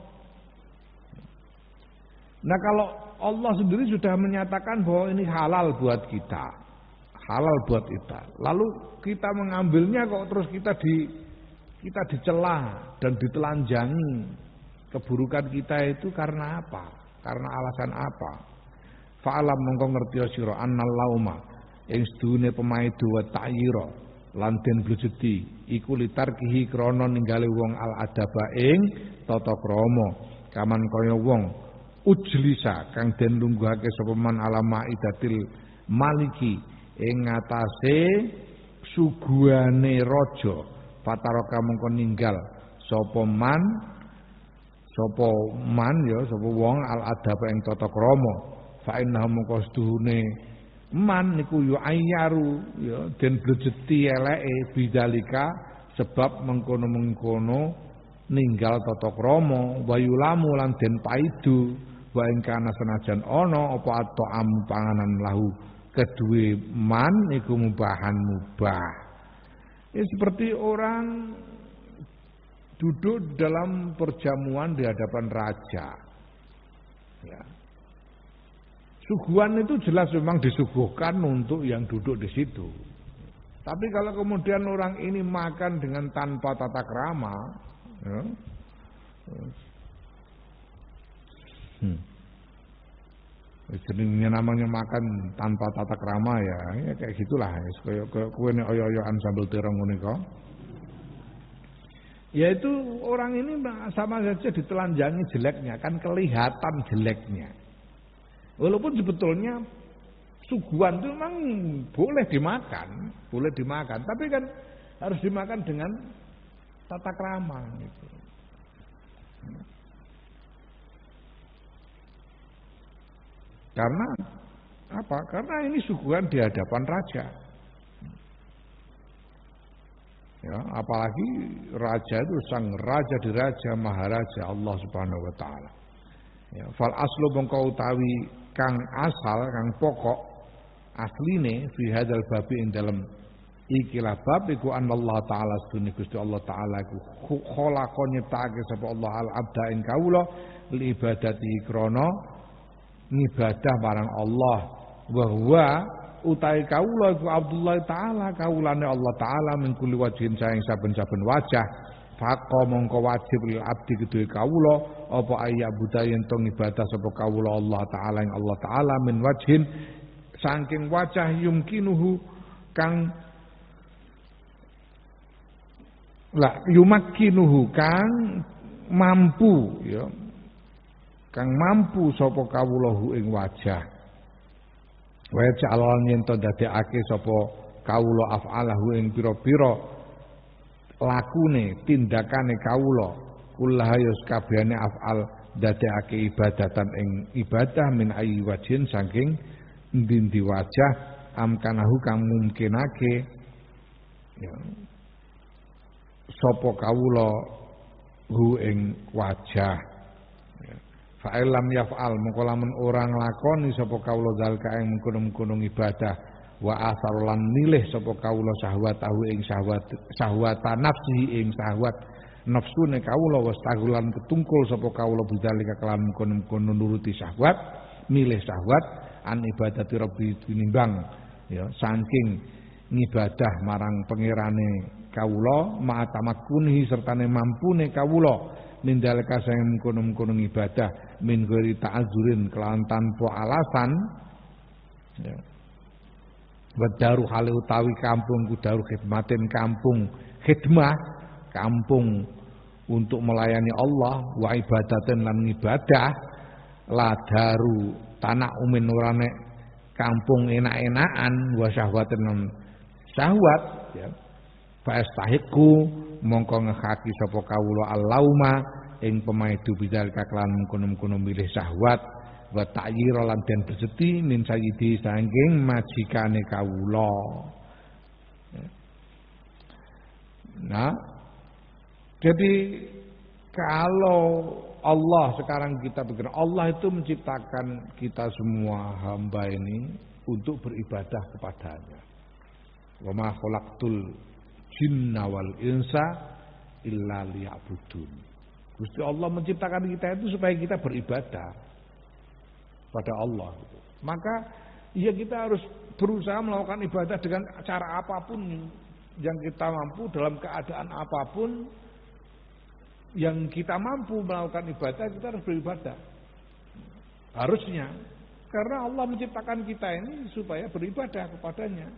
Nah, kalau Allah sendiri sudah menyatakan bahwa ini halal buat kita, halal buat kita, lalu kita mengambilnya kok terus kita dicela dan ditelanjangi. Keburukan kita itu karena apa? Karena alasan apa? Fa'alam mongko ngerti sira annal lauma ing sedune pemaidu wa ta'yira lan den blejeti iku litarkihi krana ninggali wong al adaba ing tata krama kaman kaya wong ujlisa kang den lungguhake sapa man alama idatil maliki ing ngatasé suguhane raja fataraka mongko ninggal sapa man ya sapa wong al adaba ing tata krama fa inna mongko seduhune man niku yu ayyaru ya den blejeti eleke bidalika sebab mengkono-mengkono ninggal tata krama wayulamu lan den paidu wa ing kana senajan ana apa ta'am panganan lahu kedue man iku mubahan mubah. Ini seperti orang duduk dalam perjamuan di hadapan raja ya. Suguhan itu jelas memang disuguhkan untuk yang duduk di situ. Tapi kalau kemudian orang ini makan dengan tanpa tata krama, ya, jenisnya namanya makan tanpa tata krama ya kayak gitulah. Kayak kue nek oyo-oyoan sambal terong ngono. Yaitu orang ini sama saja ditelanjangi jeleknya, kan kelihatan jeleknya. Walaupun sebetulnya suguhan itu memang boleh dimakan, tapi kan harus dimakan dengan tata krama gitu. Karena apa? Karena ini suguhan di hadapan raja. Ya, apalagi raja itu sang raja di raja maharaja Allah Subhanahu wa taala. Ya, fal aslu mongko utawi kang asal kang pokok asline fi hadzal babi ing dalem ikilah bab iku anallahu taala sunni Gusti Allah taala iku khalaqa nyiptake sapa Allah al abda ing kawula li ibadati krana ngibadah marang Allah wa huwa utai kawula iku Abdullah taala kawulane Allah taala min kulli wajhin saing saben-saben wajah faqa mongko wajib lil abdi kedue kawula apa ayya budaya ento ibadah sapa kawula Allah taala ing Allah taala min wajhin saking wajah yumkinuhu kang yumakkinuhu kang mampu ya kang mampu sapa kawulahu ing wajah wa ja'alan yen to dadekake sapa kawula af'alahu ing pira-pira lakune tindakane kawula kullaha yus kabehane af'al dadekake ibadatan ing ibadah min ayyi wajhin saking ndi wajah amkanahu kang mungkinake ya sapa kawula hu ing wajah fa'il lam yaf'al mengko lamun ora nglakoni sapa kawula zalika ing mengkono-mengkono ibadah wa asar lan milih sapa kawula syahwatahu ing syahwata nafsi ing syahwat nafsune kawula wastagulan ketungkul sapa kawula bidzalika kelan mengkono-mengkono nuruti syahwat milih syahwat an ibadati rabbi tinimbang ya saking ngibadah marang pangerane kawula ma'atamakkunhi sertane mampune kawula mindalika sing mengkono-mengkono ibadah min ghairi ta'azzurin kelawan tanpa alasan ya wadaru hale utawi kampung kudaru khidmatin kampung khidmah kampung untuk melayani Allah wa ibadaten lan ibadah la daru tanah umin urane kampung enak-enakan wa syahwaten syahwat ya fastahiqu mongko ngehaki sapa kawula allauma ing pemaidu bidzalika kelan mengkono-mengkono milih syahwat wa ta'yira lan den berseti min sayyidi saking majikane kawula. Nah, jadi kalau Allah sekarang kita pikir Allah itu menciptakan kita semua hamba ini untuk beribadah kepadanya. Wa ma khalaqtul jinna wal insa illa liya'budun. Gusti Allah menciptakan kita itu supaya kita beribadah pada Allah. Maka ya kita harus berusaha melakukan ibadah dengan cara apapun yang kita mampu dalam keadaan apapun yang kita mampu melakukan ibadah kita harus beribadah. Harusnya karena Allah menciptakan kita ini supaya beribadah kepadanya.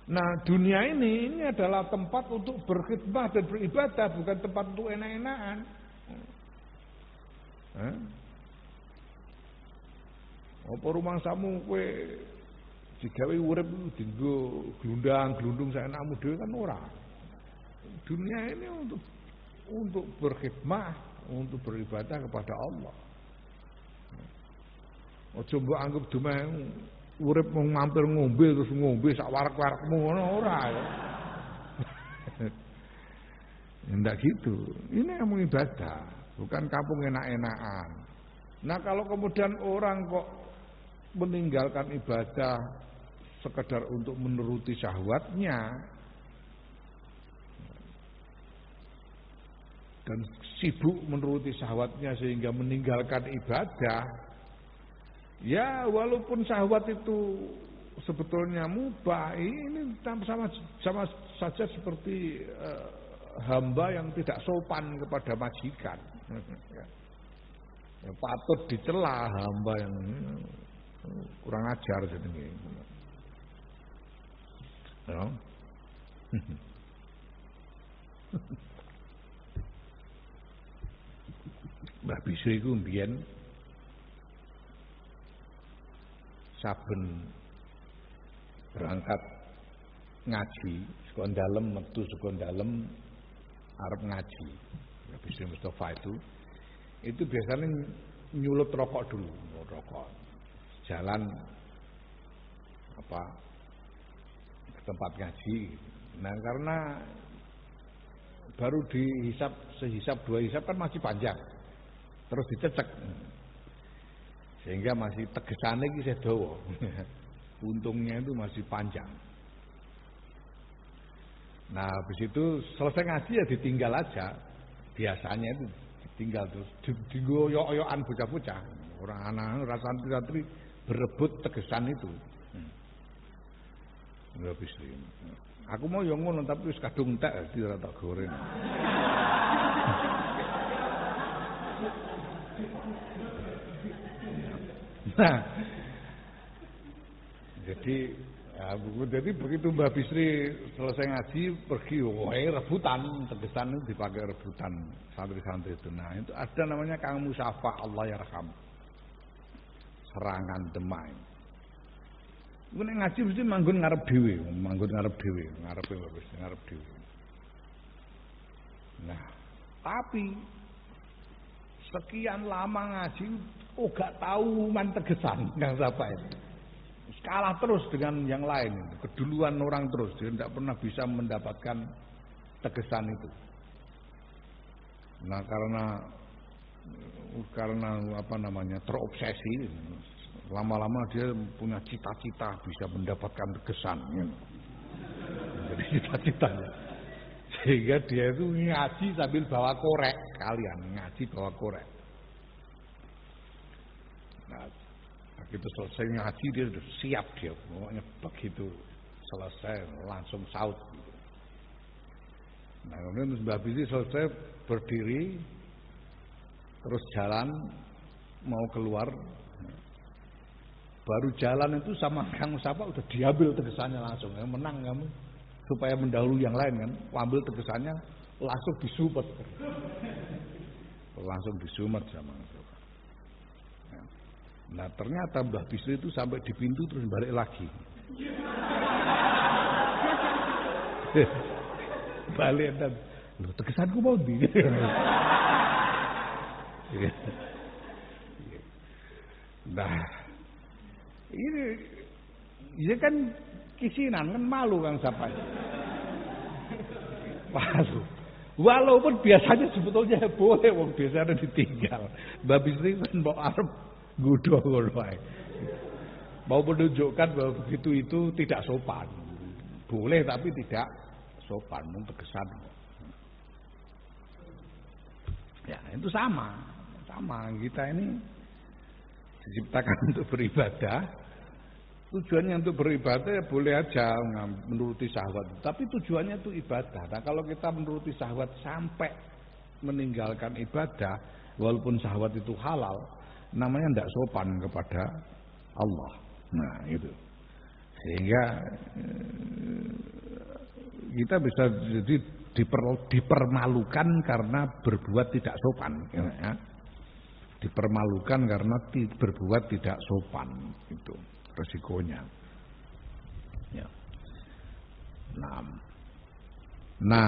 Nah dunia ini adalah tempat untuk berkhidmah dan beribadah, bukan tempat untuk enak-enakan. Apa rumangsamu kowe digawe urip dienggo glundang-glundung saenakmu dhewe kan ora. Dunia ini untuk berkhidmah, untuk beribadah kepada Allah. Ojo mbok anggap dumeh urip mung mampir ngombe terus ngombe sak warak-warakmu ngono ora ya. Enggak gitu. Ini yang ibadah, bukan kampung enak-enakan. Nah, kalau kemudian orang kok meninggalkan ibadah sekedar untuk menuruti syahwatnya dan sibuk menuruti syahwatnya sehingga meninggalkan ibadah, ya walaupun syahwat itu sebetulnya mubah, ini sama saja seperti hamba yang tidak sopan kepada majikan. Ya, patut dicela hamba yang kurang ajar jenenge. Ya. Mbah Bisri iku mbiyen saben berangkat ngaji saka dalem metu saka dalem arep ngaji. Mbah Bisri Mustafa itu biasanya nyulut rokok dulu, rokok. Jalan ke tempat ngaji. Nah, karena baru dihisap sehisap dua hisap kan masih panjang. Terus dicecek. Sehingga masih tegesane iki isih dawa. Untungnya itu masih panjang. Nah, habis itu selesai ngaji ya ditinggal aja. Biasanya itu ditinggal terus digoyok-oyokan bocah-bocah. Orang anak-anak santri-santri berebut tegesan itu. Mbah Bisri. Aku mau yo ngono tapi wis kadung entek ora tak goreng. Nah, jadi begitu Mbah Bisri selesai ngaji pergi, rebutan tegesan itu dipakai rebutan santri-santri itu. Nah itu ada namanya Kang Musyafa Allah yarham, serangan Demai. Iku nek ngaji mesti manggon ngarep dhewe, ngarepe Mbah Bisri ngarep dhewe. Nah tapi sekian lama ngaji gak tahu man tegesan Kang Sapa itu. Kalah terus dengan yang lain, keduluan orang terus, dia tidak pernah bisa mendapatkan tegesan itu. Nah karena apa namanya terobsesi, lama-lama dia punya cita-cita bisa mendapatkan tegesan, jadi cita-citanya. Sehingga dia itu ngaji sambil bawa korek, kalian ngaji bawa korek. Nah, begitu selesai ngaji dia sudah siap dia, pokoknya begitu selesai langsung saut. Nah kemudian Mbah Bisri selesai berdiri, terus jalan mau keluar, baru jalan itu sama Kang Musyafa udah diambil tegesannya langsung, menang kamu, supaya mendahului yang lain kan, ambil tegesannya langsung disumet, langsung disumet sama Kang Musyafa. Nah ternyata Mbah Bisri itu sampai di pintu terus balik lagi. Balik dan loh tegesanku mau di. Nah ini kan kisinan kan malu Kang Sapa. Malu. Walaupun biasanya sebetulnya boleh, wong biasanya ditinggal. Mbah Bisri kan mau arep gudo ngono ae. Mau menunjukkan bahwa begitu itu tidak sopan. Boleh tapi tidak sopan, tegesan. Ya, itu sama. Kita ini diciptakan untuk beribadah. Tujuannya untuk beribadah ya boleh aja menuruti syahwat, tapi tujuannya itu ibadah. Nah, kalau kita menuruti syahwat sampai meninggalkan ibadah, walaupun syahwat itu halal, namanya tidak sopan kepada Allah. Nah itu sehingga kita bisa jadi dipermalukan karena berbuat tidak sopan, ya. Dipermalukan karena berbuat tidak sopan, itu resikonya. Ya. Nah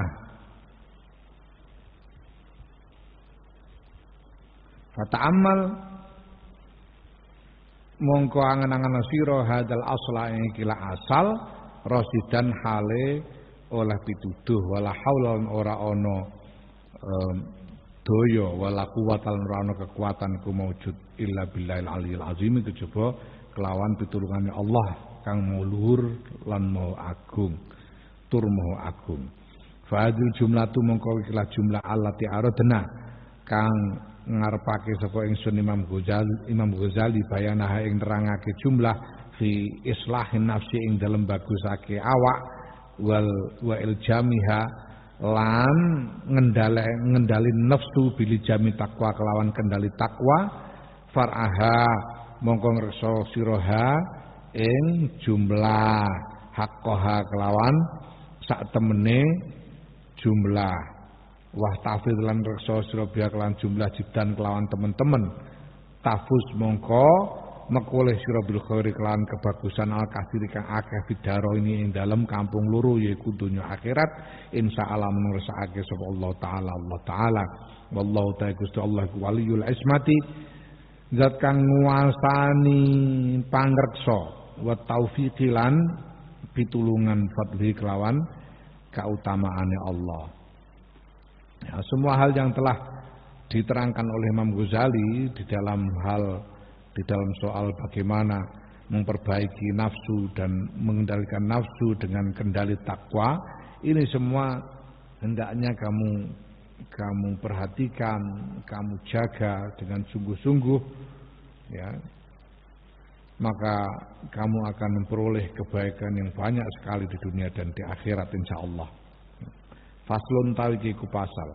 fata'ammal mongko angen-angen sira hadal asla ing kila asal rasidan hale oleh pituduh wala haulan ora ana daya wala kuwatan ora ana kekuatan ku maujud illa billahil aliyil azim kejaba kelawan pitulungane Allah kang luhur lan mau agung tur mau agung fadil jumlatu mongko ikilah jumlah allati aradna kang ngarepake saka ingsun Imam Ghazali bayanaha ing nerangake jumlah fi islahin nafsi ing dalem bagusake awak wa iljamiha lan ngendali nafsu bil jami takwa kelawan kendali takwa faraha mongko ngreksa siraha ing jumlah haqqaha kelawan sak temene jumlah wah tafid lan reksa sira biya kelawan jumlah jibdan kelawan teman-teman tafus mongko mekoleh sira bil khairi kelawan kebagusan al kathiri kang akeh bidaro ini ing dalem kampung loro yaiku donya akhirat insyaallah menursake sapa Allah taala wallahu ta'ala Gusti Allah waliyul ismati zat kang nguasani pangreksa wa taufiqi lan pitulungan fadli kelawan kautamaane Allah. Ya, semua hal yang telah diterangkan oleh Imam Ghazali di dalam soal bagaimana memperbaiki nafsu dan mengendalikan nafsu dengan kendali takwa, ini semua hendaknya kamu perhatikan, kamu jaga dengan sungguh-sungguh, ya. maka kamu akan memperoleh kebaikan yang banyak sekali di dunia dan di akhirat insyaallah. Faslun tawi iku pasal.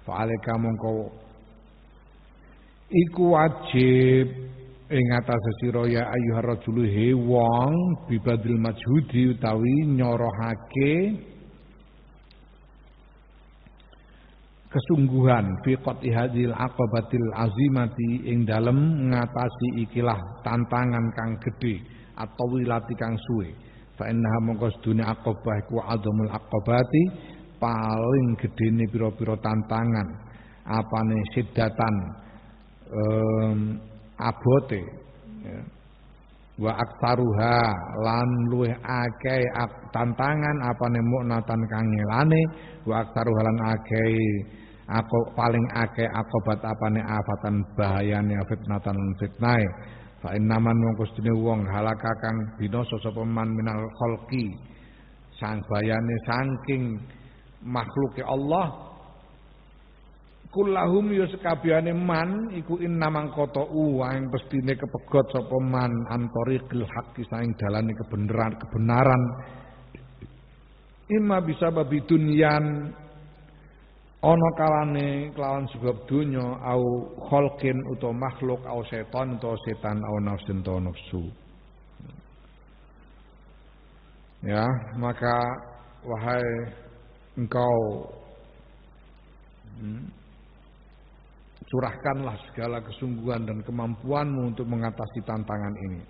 Fa'alika mongko iku wajib ing atase sira ya ayyuhar rajulu he wong bibadil majhudi utawi nyorohake kesungguhan fi qati hadhil aqabatil azimati ing dalem ngatasi ikilah tantangan kang gedhe atau wilati kang suwe. Fa innaha mongko sedune aqabah iku azamul aqabati paling gedene pira-pira tantangan apane siddatan abote ya. Wa aktaruha lan luweh akeh tantangan apane muknatan kang ngelane wa aktaruha lan akeh aku paling akeh akobat apane afatan bahayane fitnatan fitnae fa innaman mongko sedene wong halaka kang binasa sapa man minal khalqi sang bayane saking makhluke Allah kullahum ya sekabehane man iku innamang qata'u ing pestine kepegot sapa man antariqil haqqi saing dalane kebenaran imma bisa babi dunyan ana kalane kelawan sebab donya au khalqin utawa makhluk au setan utawa setan au nafsin utawa nafsu ya maka wahai engkau curahkanlah segala kesungguhan dan kemampuanmu untuk mengatasi tantangan ini.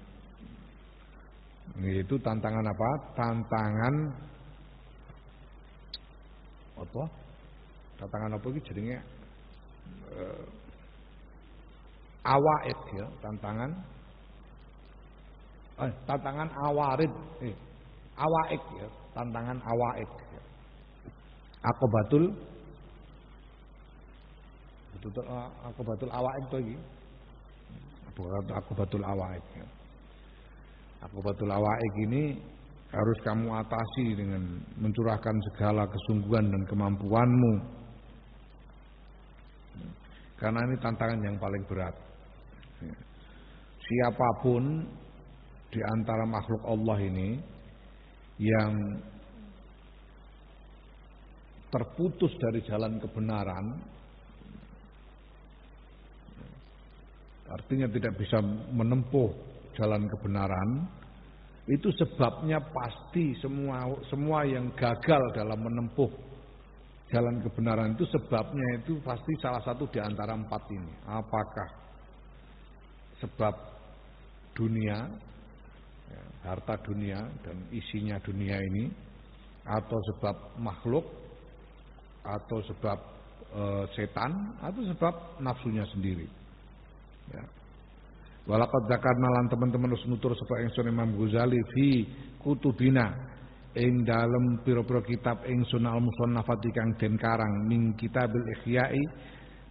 Yaitu tantangan apa? Tantangan apa? Tantangan apa iki jenenge? Awaid ya, tantangan awarid. Awaid ya, tantangan awaid. Aqobatul awaid itu iki. Aqobatul awaid. Aqobatul awaid ini harus kamu atasi dengan mencurahkan segala kesungguhan dan kemampuanmu. Karena ini tantangan yang paling berat. Siapapun di antara makhluk Allah ini yang terputus dari jalan kebenaran, artinya tidak bisa menempuh jalan kebenaran, itu sebabnya pasti semua yang gagal dalam menempuh jalan kebenaran itu sebabnya itu pasti salah satu di antara empat ini. Apakah sebab dunia, harta dunia dan isinya dunia ini, atau sebab makhluk, atau sebab setan, atau sebab nafsunya sendiri. Ya. Walaqad zakarna lan teman-teman wis nutur sapa ingsun Imam Ghazali fi kutubina ing dalem pira-pira kitab ingsun al-musannafati kang den karang min kitabil Ihya'i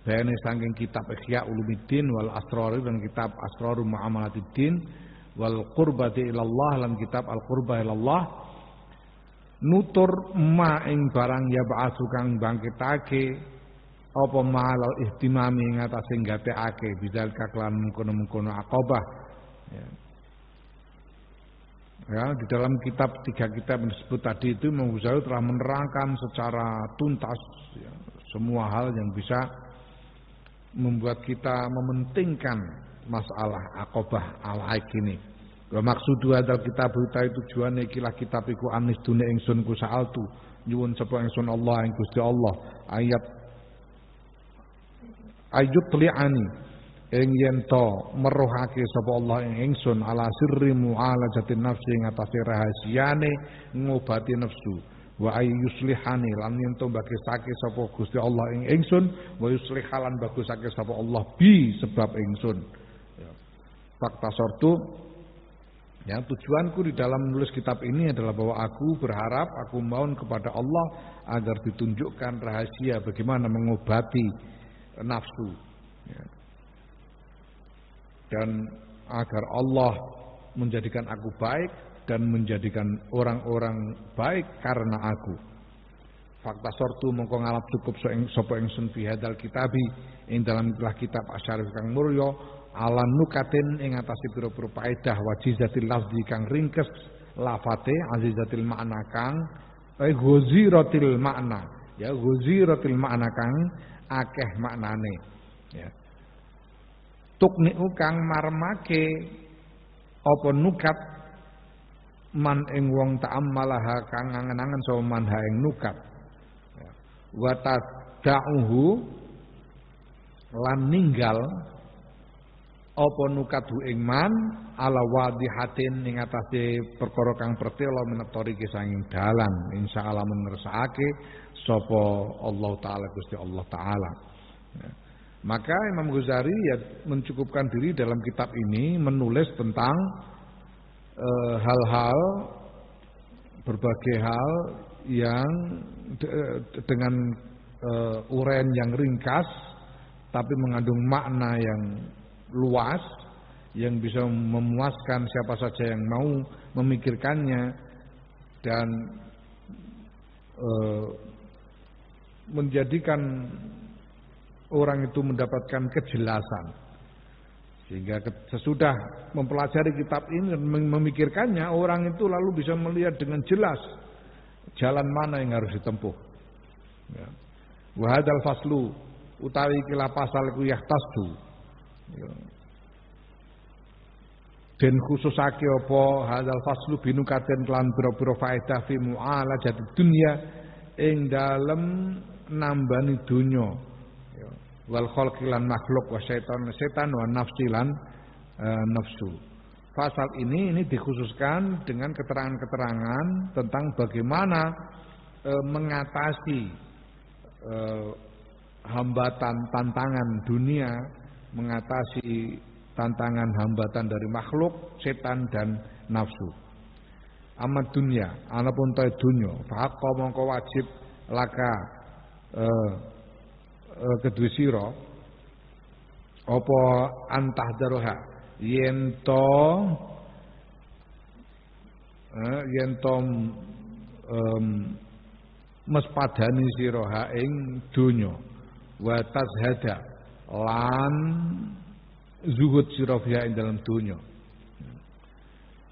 bayane saking kitab Ihya Ulumuddin wal Asrar dan kitab Asrarul Muamalatiddin wal Qurbati ilallah lan kitab Al-Qurbah ilallah nutur ma ing barang ya ba'atsu kang bangkitake apa ma'al ihtimami ing atase gatekake bidal kaklan mengkono-mengkono aqabah ya di dalam tiga kitab yang disebut tadi itu Imam Ghazali telah menerangkan secara tuntas ya, semua hal yang bisa membuat kita mementingkan masalah aqabah al-haik ini. Wa maksudu hadal kitab utai tujuane ikilah kitab iku anis dunya ingsun ku sa'altu nyuwun sapa ingsun Allah ing Gusti Allah ayut li'ani ing yen to meruhake sapa Allah ing ingsun ala sirri mu'alajatin nafsi ing atase rahasiane ngobati nafsu wa ayyuslihani lan yen to bagesake sapa Gusti Allah ing ingsun wa yuslihalan bagusake sapa Allah bi sebab ingsun ya fakta sortu. Ya, tujuanku di dalam menulis kitab ini adalah bahwa aku berharap, aku mohon kepada Allah agar ditunjukkan rahasia bagaimana mengobati nafsu. Ya. Dan agar Allah menjadikan aku baik dan menjadikan orang-orang baik karena aku. fakta sortu mongko ngalap cukup sapa ingsun fi hadzal kitabi ing dalam ikhlas kitab asyarif kang mulya ala nukatin ing atase pira-pira faedah wajizatil lafzi kang ringkes lafate azizatil makna kang ghaziratil makna ya ghaziratil makna kang akeh maknane ya tukniu kang marmake apa nukat man ing wong ta'ammalaha kang ngangen-angen sapa man ha ing nukat ya wa tad'uhu lan ninggal apa nukatu ing man ala wadihatin ing atase perkara kang pertela menetori sanging dalan insyaallah menersake sapa Allah taala Gusti Allah taala ya. Maka Imam Ghazali ya mencukupkan diri dalam kitab ini menulis tentang hal-hal berbagai hal yang dengan uraian yang ringkas tapi mengandung makna yang luas yang bisa memuaskan siapa saja yang mau memikirkannya dan menjadikan orang itu mendapatkan kejelasan sehingga sesudah mempelajari kitab ini dan memikirkannya orang itu lalu bisa melihat dengan jelas jalan mana yang harus ditempuh ya. Wa hadzal faslu utawi kila pasal iku yahtasdu ya. Den khususake apa hadzal faslu binukaten lan pira-pira faedah fi mu'alajati dunya ing dalem nambani dunya ya. Wal khalqi lan makhluk wa setan wa nafsi lan nafsu. Pasal ini dikhususkan dengan keterangan-keterangan tentang bagaimana mengatasi hambatan tantangan dunia, mengatasi tantangan hambatan dari makhluk, setan dan nafsu. Amat dunia, anapun ta dunya, faqqa mongko wajib laka kedue sira apa antah daroha yen to mespadani sira ha ing donya wa tazhada lan zuhud sira fiha ing dalam donya.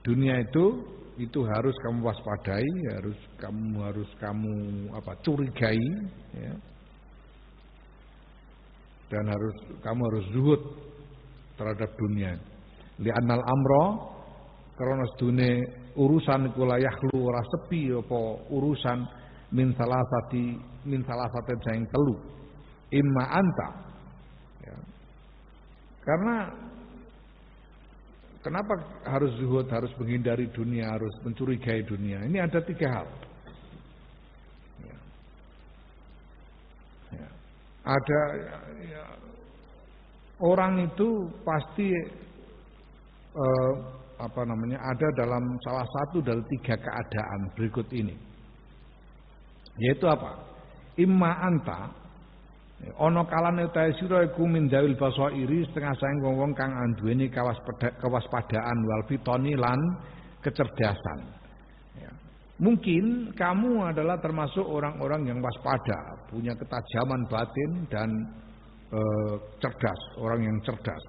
Dunia itu harus kamu waspadai, harus kamu curigai ya. Dan kamu harus zuhud terhadap dunia. Li'annal amra karena sedune urusan iku la yakhlu ora sepi apa urusan min salasatin saing telu. Imma anta. Ya. Karena kenapa harus zuhud, harus menghindari dunia, harus mencurigai dunia? Ini ada 3 hal. Ya. Ya. Ada ya, orang itu pasti ada dalam salah satu dari 3 keadaan berikut ini. Yaitu apa? Imma anta ana kalane utahe sira iku min dawil basairi setengah saing wong-wong kang anduweni kewaspadaan wal fitoni lan kecerdasan. Ya. Mungkin kamu adalah termasuk orang-orang yang waspada, punya ketajaman batin dan cerdas, orang yang cerdas.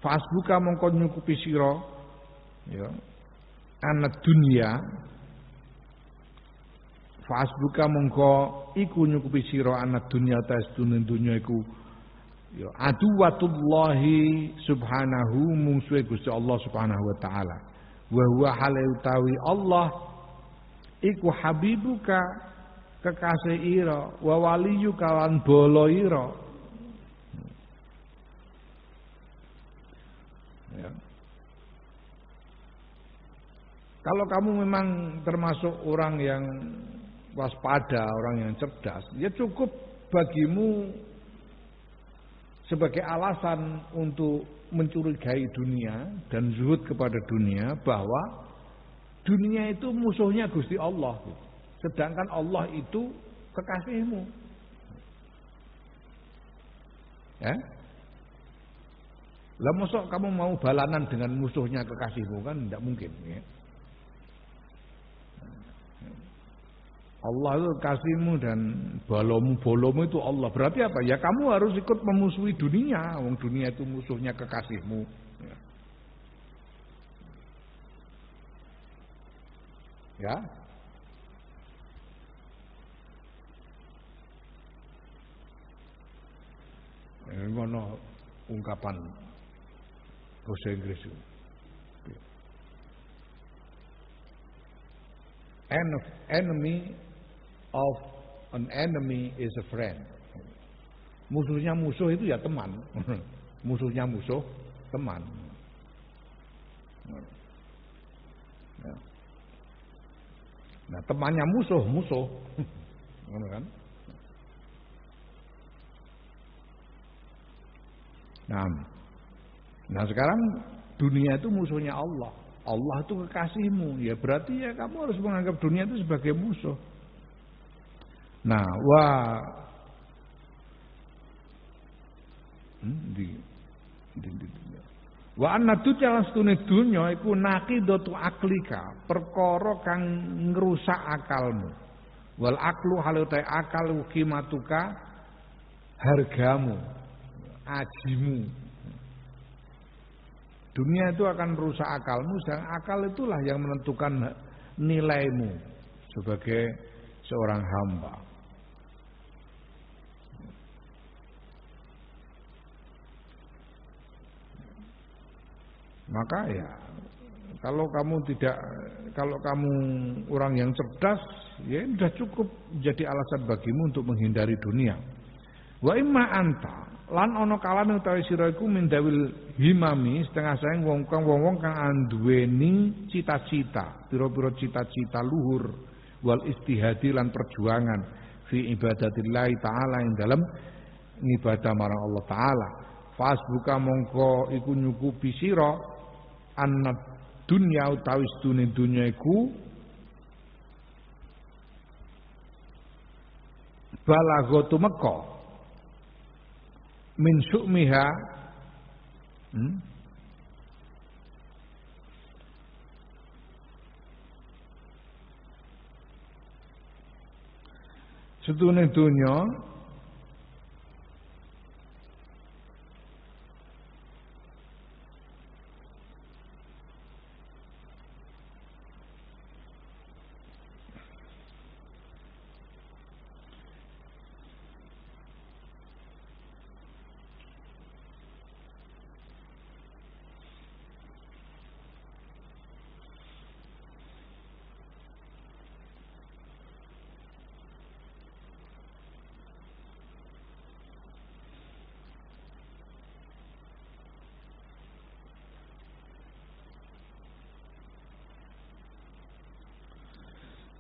Fasbuka mongko nyukupi sira ya ana dunya fasbuka mongko iku nyukupi sira ana dunya tas dunya iku ya aduwatullahi subhanahu mungsuhe Gusti Allah subhanahu wa taala wa huwa hale utawi Allah iku habibuka kekasih ira wa waliyuka lan bala ira. Ya. Kalau kamu memang termasuk orang yang waspada, orang yang cerdas, ya cukup bagimu sebagai alasan untuk mencurigai dunia dan zuhud kepada dunia bahwa dunia itu musuhnya Gusti Allah, sedangkan Allah itu kekasihmu. Ya? Lah mosok kamu mau balanan dengan musuhnya kekasihmu kan tidak mungkin ya. Allah itu kasihmu dan bolomu itu Allah. Berarti apa? Ya kamu harus ikut memusuhi dunia. Wong dunia itu musuhnya kekasihmu. Ya. Ini ngono ungkapan bahasa Inggris itu. Enemy of an enemy is a friend. Musuhnya musuh itu ya teman. Musuhnya musuh teman. Nah, temannya musuh. Ngono kan? Nah sekarang dunia itu musuhnya Allah. Allah itu kekasihmu. Ya berarti ya kamu harus menganggap dunia itu sebagai musuh. Nah, wa anna tujalan stune dunya iku naqidatu aklika, perkara kang ngrusak akalmu. Wal aklu halutai akal qimatuka, hargamu, ajimu. Dunia itu akan rusak akalmu, dan akal itulah yang menentukan nilaimu sebagai seorang hamba. Maka ya kalau kamu orang yang cerdas, ya sudah cukup jadi alasan bagimu untuk menghindari dunia. Wa imma anta lan ana kalane utawi sira iku mindawil himami setengah saeng wong kang anduweni cita-cita, pira-pira cita-cita luhur wal istihadi lan perjuangan fi ibadatillah taala ing dalem ngibadah marang Allah taala. Fasbuka mongko iku nyukupi sira anna dunya utawi sedune dunya iku balaghatu Mekah min su'miha sedune dunya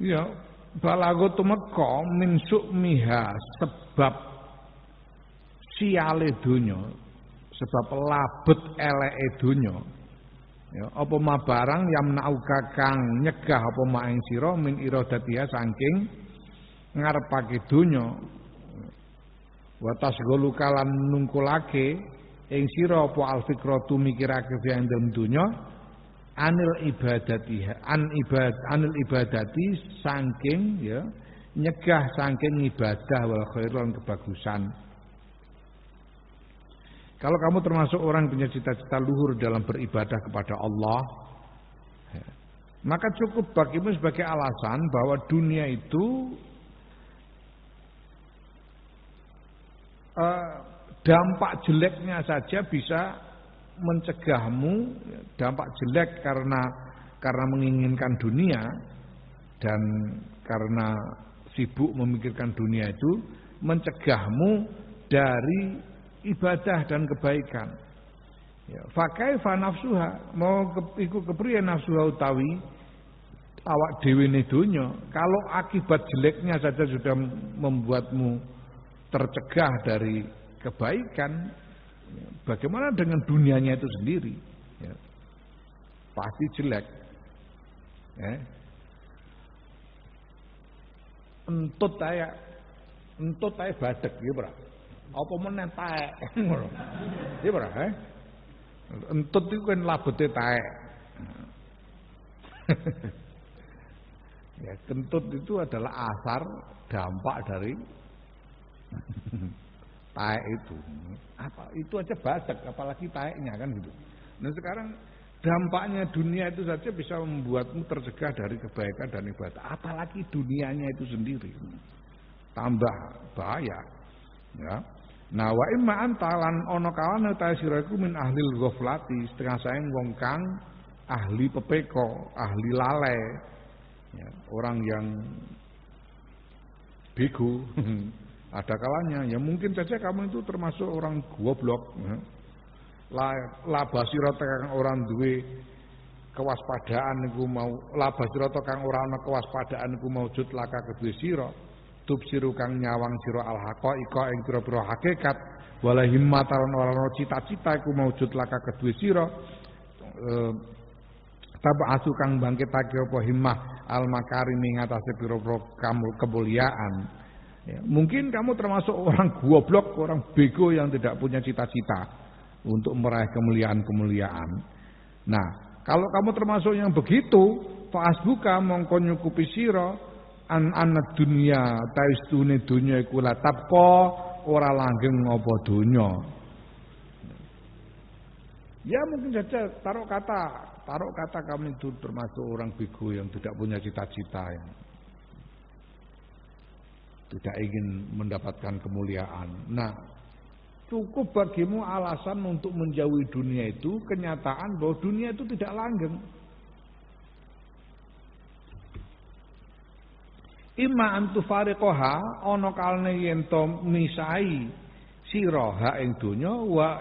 ya balaghatu Mekah min su'miha, sebab siale donya, sebab labet eleke donya. Ya, apa ma barang yamnauka kang nyegah apa ma ing sira min iradatiha saking ngarepake donya. Wa tasghulu kalan nungkulake ing sira apa alfikratu mikirake fi ing donya. Anil ibadati saking ya nyegah saking ibadah wal khairon kebagusan. Kalau kamu termasuk orang punya cita-cita luhur dalam beribadah kepada Allah, ya, maka cukup bagimu sebagai alasan bahwa dunia itu dampak jeleknya saja bisa mencegahmu, dampak jelek karena menginginkan dunia dan karena sibuk memikirkan dunia itu mencegahmu dari ibadah dan kebaikan. Ya, fa kaifa nafsuha, mau iku kepriye nafsuha utawi awak dhewe ne donya, kalau akibat jeleknya saja sudah membuatmu tercegah dari kebaikan, bagaimana dengan dunianya itu sendiri? Ya, pasti jelek. Ya. Entut ae badek ya, Bro. Apa meneh taek ngono. Ya, Bro, Entut iku kan labete taek. Ya, kentut itu adalah asar dampak dari taek itu. Apa itu aja basak, apalagi taeknya kan gitu. Nah sekarang dampaknya dunia itu saja bisa membuatmu tercegah dari kebaikan dan ibadah, apalagi dunianya itu sendiri. Tambah bahaya. Ya. Nah wa imma antalan ana kawane ta sira iku min ahlil ghaflati, setengah saeng wong kang ahli pepeko, ahli lalai. Ya, orang yang bego. Ada kalanya ya mungkin saja kamu itu termasuk orang goblok. Ya. Laba sira kang orang duwe kewaspadaan iku mau laba sira kang ora ana kewaspadaan iku maujud laka kedue sira. Tubsiru kang nyawang sira al haqaiqa ing pira-pira hakikat wala himmatan ora ana cita-cita iku maujud laka kedue sira tab'asu kang bangkitake apa himmah al makarimi ngatasé pira-pira kemuliaan ya, mungkin kamu termasuk orang goblok, orang bego yang tidak punya cita-cita untuk meraih kemuliaan-kemuliaan. Nah, kalau kamu termasuk yang begitu, fa'asbuka mongko nyukupi sira an dunya taistune dunya iku latapqa ora langgeng apa dunya. Ya mungkin saja taruh kata kami itu termasuk orang bego yang tidak punya cita-cita, yang tidak ingin mendapatkan kemuliaan. Nah, cukup bagimu alasan untuk menjauhi dunia itu kenyataan bahwa dunia itu tidak langgeng. Ima antu fariqoha ana kalne yen to misai sira ha ing donya wa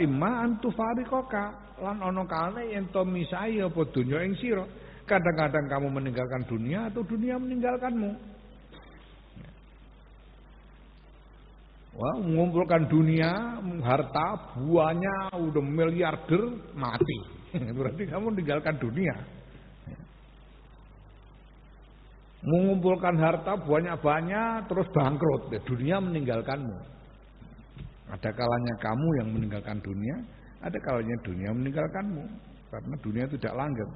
imma antu fariqoka lan ana kalne yen to misai apa donya ing sira. Kadang-kadang kamu meninggalkan dunia atau dunia meninggalkanmu. Wah, mengumpulkan dunia, harta, buahnya udah miliarder mati. Berarti kamu meninggalkan dunia. Mengumpulkan harta banyak-banyak terus bangkrut, ya, dunia meninggalkanmu. Ada kalanya kamu yang meninggalkan dunia, ada kalanya dunia meninggalkanmu, karena dunia tidak langgeng.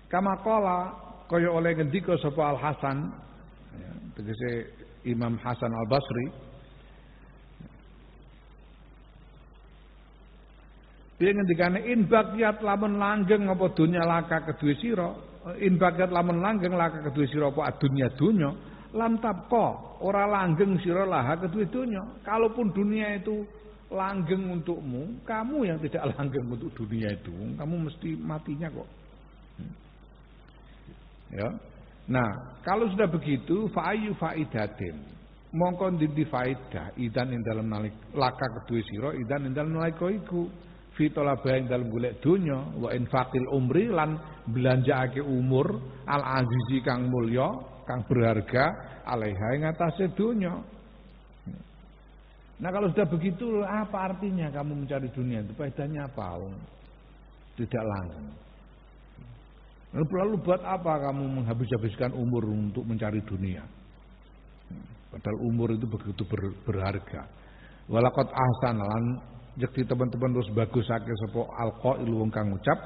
Kama qala kaya oleh ngendika sapa Al Hasan, ya, tegese Imam Hasan Al Basri, dia ngendikane in baqiyat lamun langgeng apa dunya laka kedue sira. In bagat lamun langgeng laka kedue sira apa adunya dunya lam tabqa ora langgeng sira laha kedue dunya. Kalaupun dunia itu langgeng untukmu, kamu yang tidak langgeng untuk dunia itu, kamu mesti matinya kok. Ya. Nah, kalau sudah begitu fa ayu faidatin mongko ndi faidah idan ing dalem nalik laka kedue sira idan ing dalem nalika iku fitola bayang dalam golek dunya wa infaqil umri lan belanjaake umur al azizi kang mulya kang berharga alaiha ing atase dunya. Nah kalau sudah begitu apa artinya kamu mencari dunia itu, faedahnya apa? Tidak langgeng. Lalu buat apa kamu menghabis-habiskan umur untuk mencari dunia? Padahal umur itu begitu berharga. Walaqad ahsana lan jadi teman-teman terus bagusake sapa alqail wong kang ngucap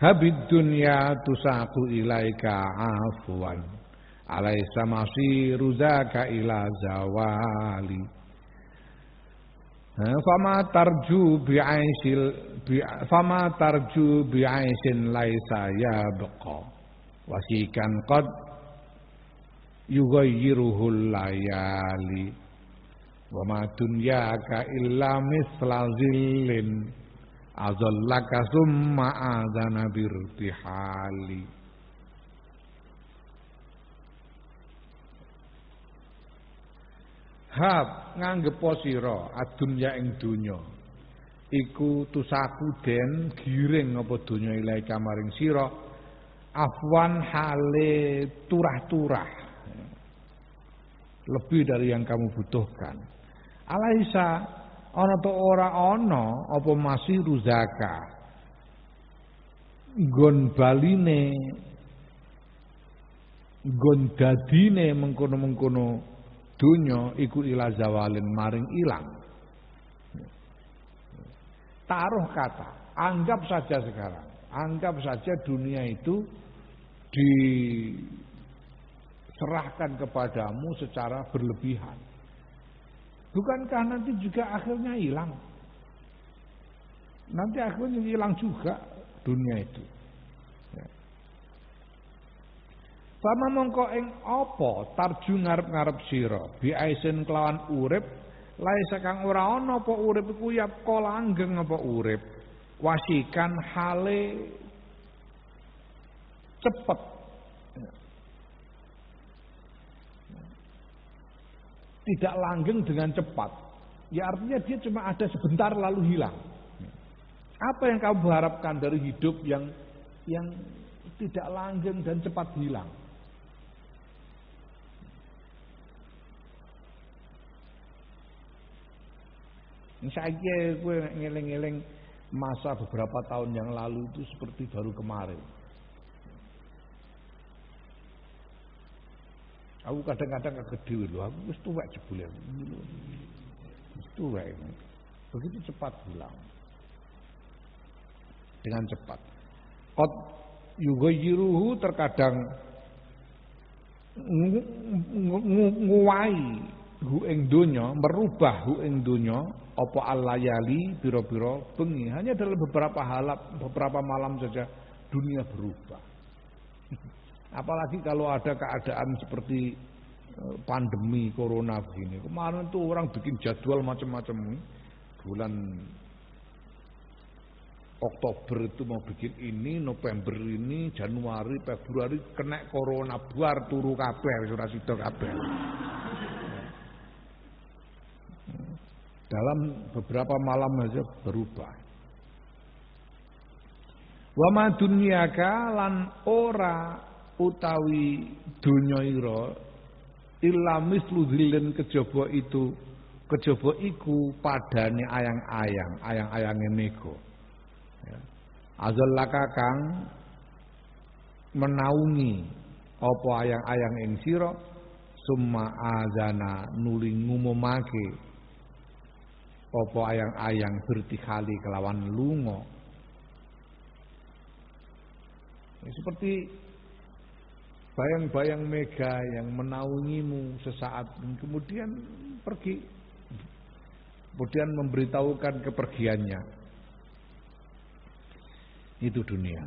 habid dunya tusaku ilaika afwan alaisa masiru zaka ila zawali fama tarju bi'aisin laisa yabqa wasikan qad yughayyiruhul layali wa ma dunyaka illa misla zillin azallaka summa adana birtihali. Hab nganggepo sira adunya ing donya iku tusaku den giring apa donya ilaika maring sira afwan hale turah-turah lebih dari yang kamu butuhkan. Alaisa ana to ora ana apa masih ruzaka nggon baline nggon dadine mengkono-mengkono Dunya iku ila zawalin maring ilang. Taruh kata, anggap saja sekarang, anggap saja dunia itu diserahkan kepadamu secara berlebihan. Bukankah nanti juga akhirnya hilang? Nanti akhirnya hilang juga dunia itu. Sama mongko ing apa tarju ngarep-ngarep sira biaisen kelawan urip lae sakang ora ana apa urip iku ya langgeng apa urip wasikan hale cepet tidak langgeng dengan cepat ya artinya dia cuma ada sebentar lalu hilang. Apa yang kamu harapkan dari hidup yang tidak langgeng dan cepat hilang? Saiki kowe ngeling-eling masa beberapa tahun yang lalu itu seperti baru kemarin. Aku kadang-kadang kaget dhewe lho, aku wis tuwek jebule. Wis tuwek. Begitu cepat hilang. Dengan cepat. Qad yughayyiruhu terkadang nguwai hu ing donya, merubah hu ing donya apa al-layali pira-pira bengi. Hanya dalam beberapa malam saja dunia berubah. Apalagi kalau ada keadaan seperti pandemi corona begini. Kemarin tuh orang bikin jadwal macam-macam. Bulan Oktober itu mau bikin ini, November ini, Januari, Februari kena corona buar turu kabeh, ora sida kabeh. Dalam beberapa malam saja berubah. Wa ma dunyaka lan ora utawi donya ira illa mislu dhillin kejaba iku padane ayang-ayange mega. Ya. Azallaka kang menaungi apa ayang-ayang ing sira summa azana nuli ngumumake apa ayang-ayang bertikhali kelawan lunga. Ya, seperti bayang-bayang mega yang menaungimu sesaat kemudian pergi, kemudian memberitahukan kepergiannya. Itu dunia.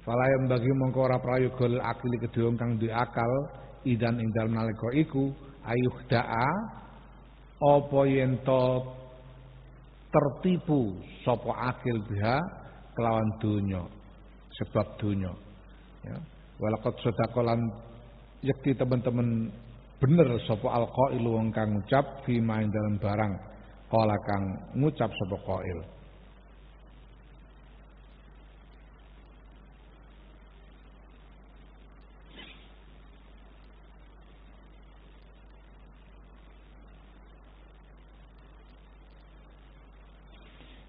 Fala yang bagi mongko ora prayoga akili kedhe kang duwe akal idan ing dalem nalika iku ayuh da'a apa yen to tertipu sapa akil biha kelawan donya sebab donya ya walaqad sadaqalan yakti teman-teman bener sapa alqail wong kang ngucap fi main dalam barang kala kang ngucap sapa qail.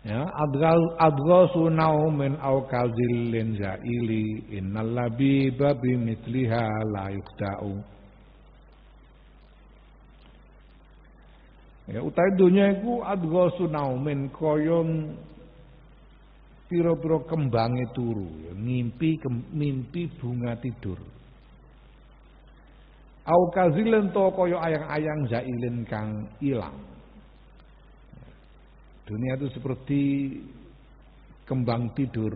Ya, adghasu naumin aw kazillin zaili innal labiba bimithliha la yuqta'u. Ya utahe donya iku adghasu naumin kaya pira-pira kembange turu, ya, mimpi bunga tidur. Aw kazillin to kaya ayang-ayang zailin kang ilang. Dunia itu seperti kembang tidur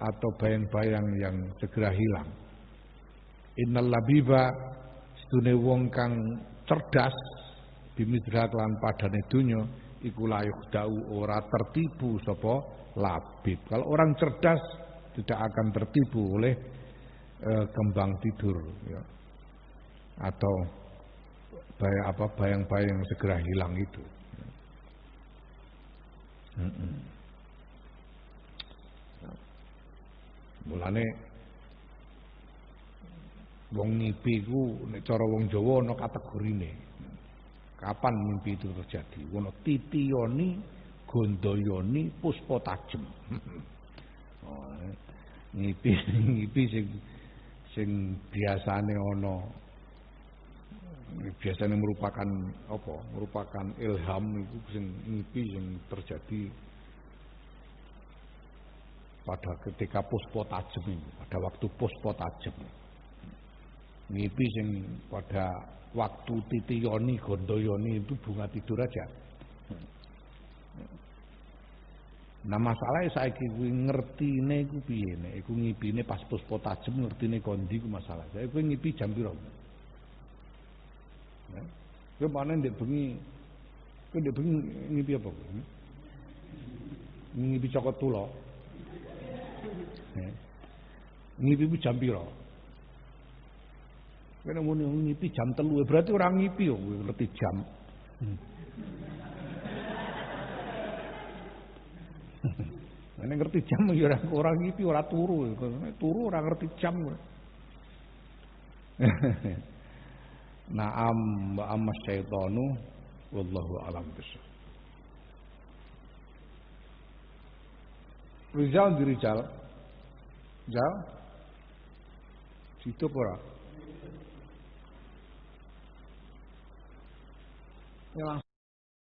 atau bayang-bayang yang segera hilang. Innal labiba sedune wong kang cerdas bimidra lan padane donya iku layuh dau ora tertipu sapa labib. Kalau orang cerdas tidak akan tertipu oleh kembang tidur ya. Atau bayang-bayang segera hilang itu. Mulane wong ngipi ku nek cara wong Jawa ana kategorine. Kapan mimpi itu terjadi? Ono titiyoni, gondoyoni, puspa tajem. Ngipi sing biasane ana biasanya merupakan apa? Merupakan ilham itu sing ngipi sing terjadi pada ketika Puspa Tajem ini, pada waktu Puspa Tajem. Ngipi sing pada waktu Titiyoni Gondoyoni itu bunga tidur aja. Nah masalahnya saiki kuwi ngertine iku piye nek iku ngipine pas Puspa Tajem ngertine kondi ku masalah. Saya kuwi ngipi jam piro? Ya. Kowe panen ndek bengi. Kowe ndek bengi ngipi apa? Ngipi cokot tulo. Ya. Ngipi ku jam piro? Kowe nek muni ngipi jam 3 berarti ora ngipi yo kowe ngerti jam. Nek ngerti jam ya ora ngipi ora turu. Turu ora ngerti jam. Naam wa amma syaitanu wallahu a'lam bissawab. Rizal di Rizal. Rizal. Situ ora? Ya langsung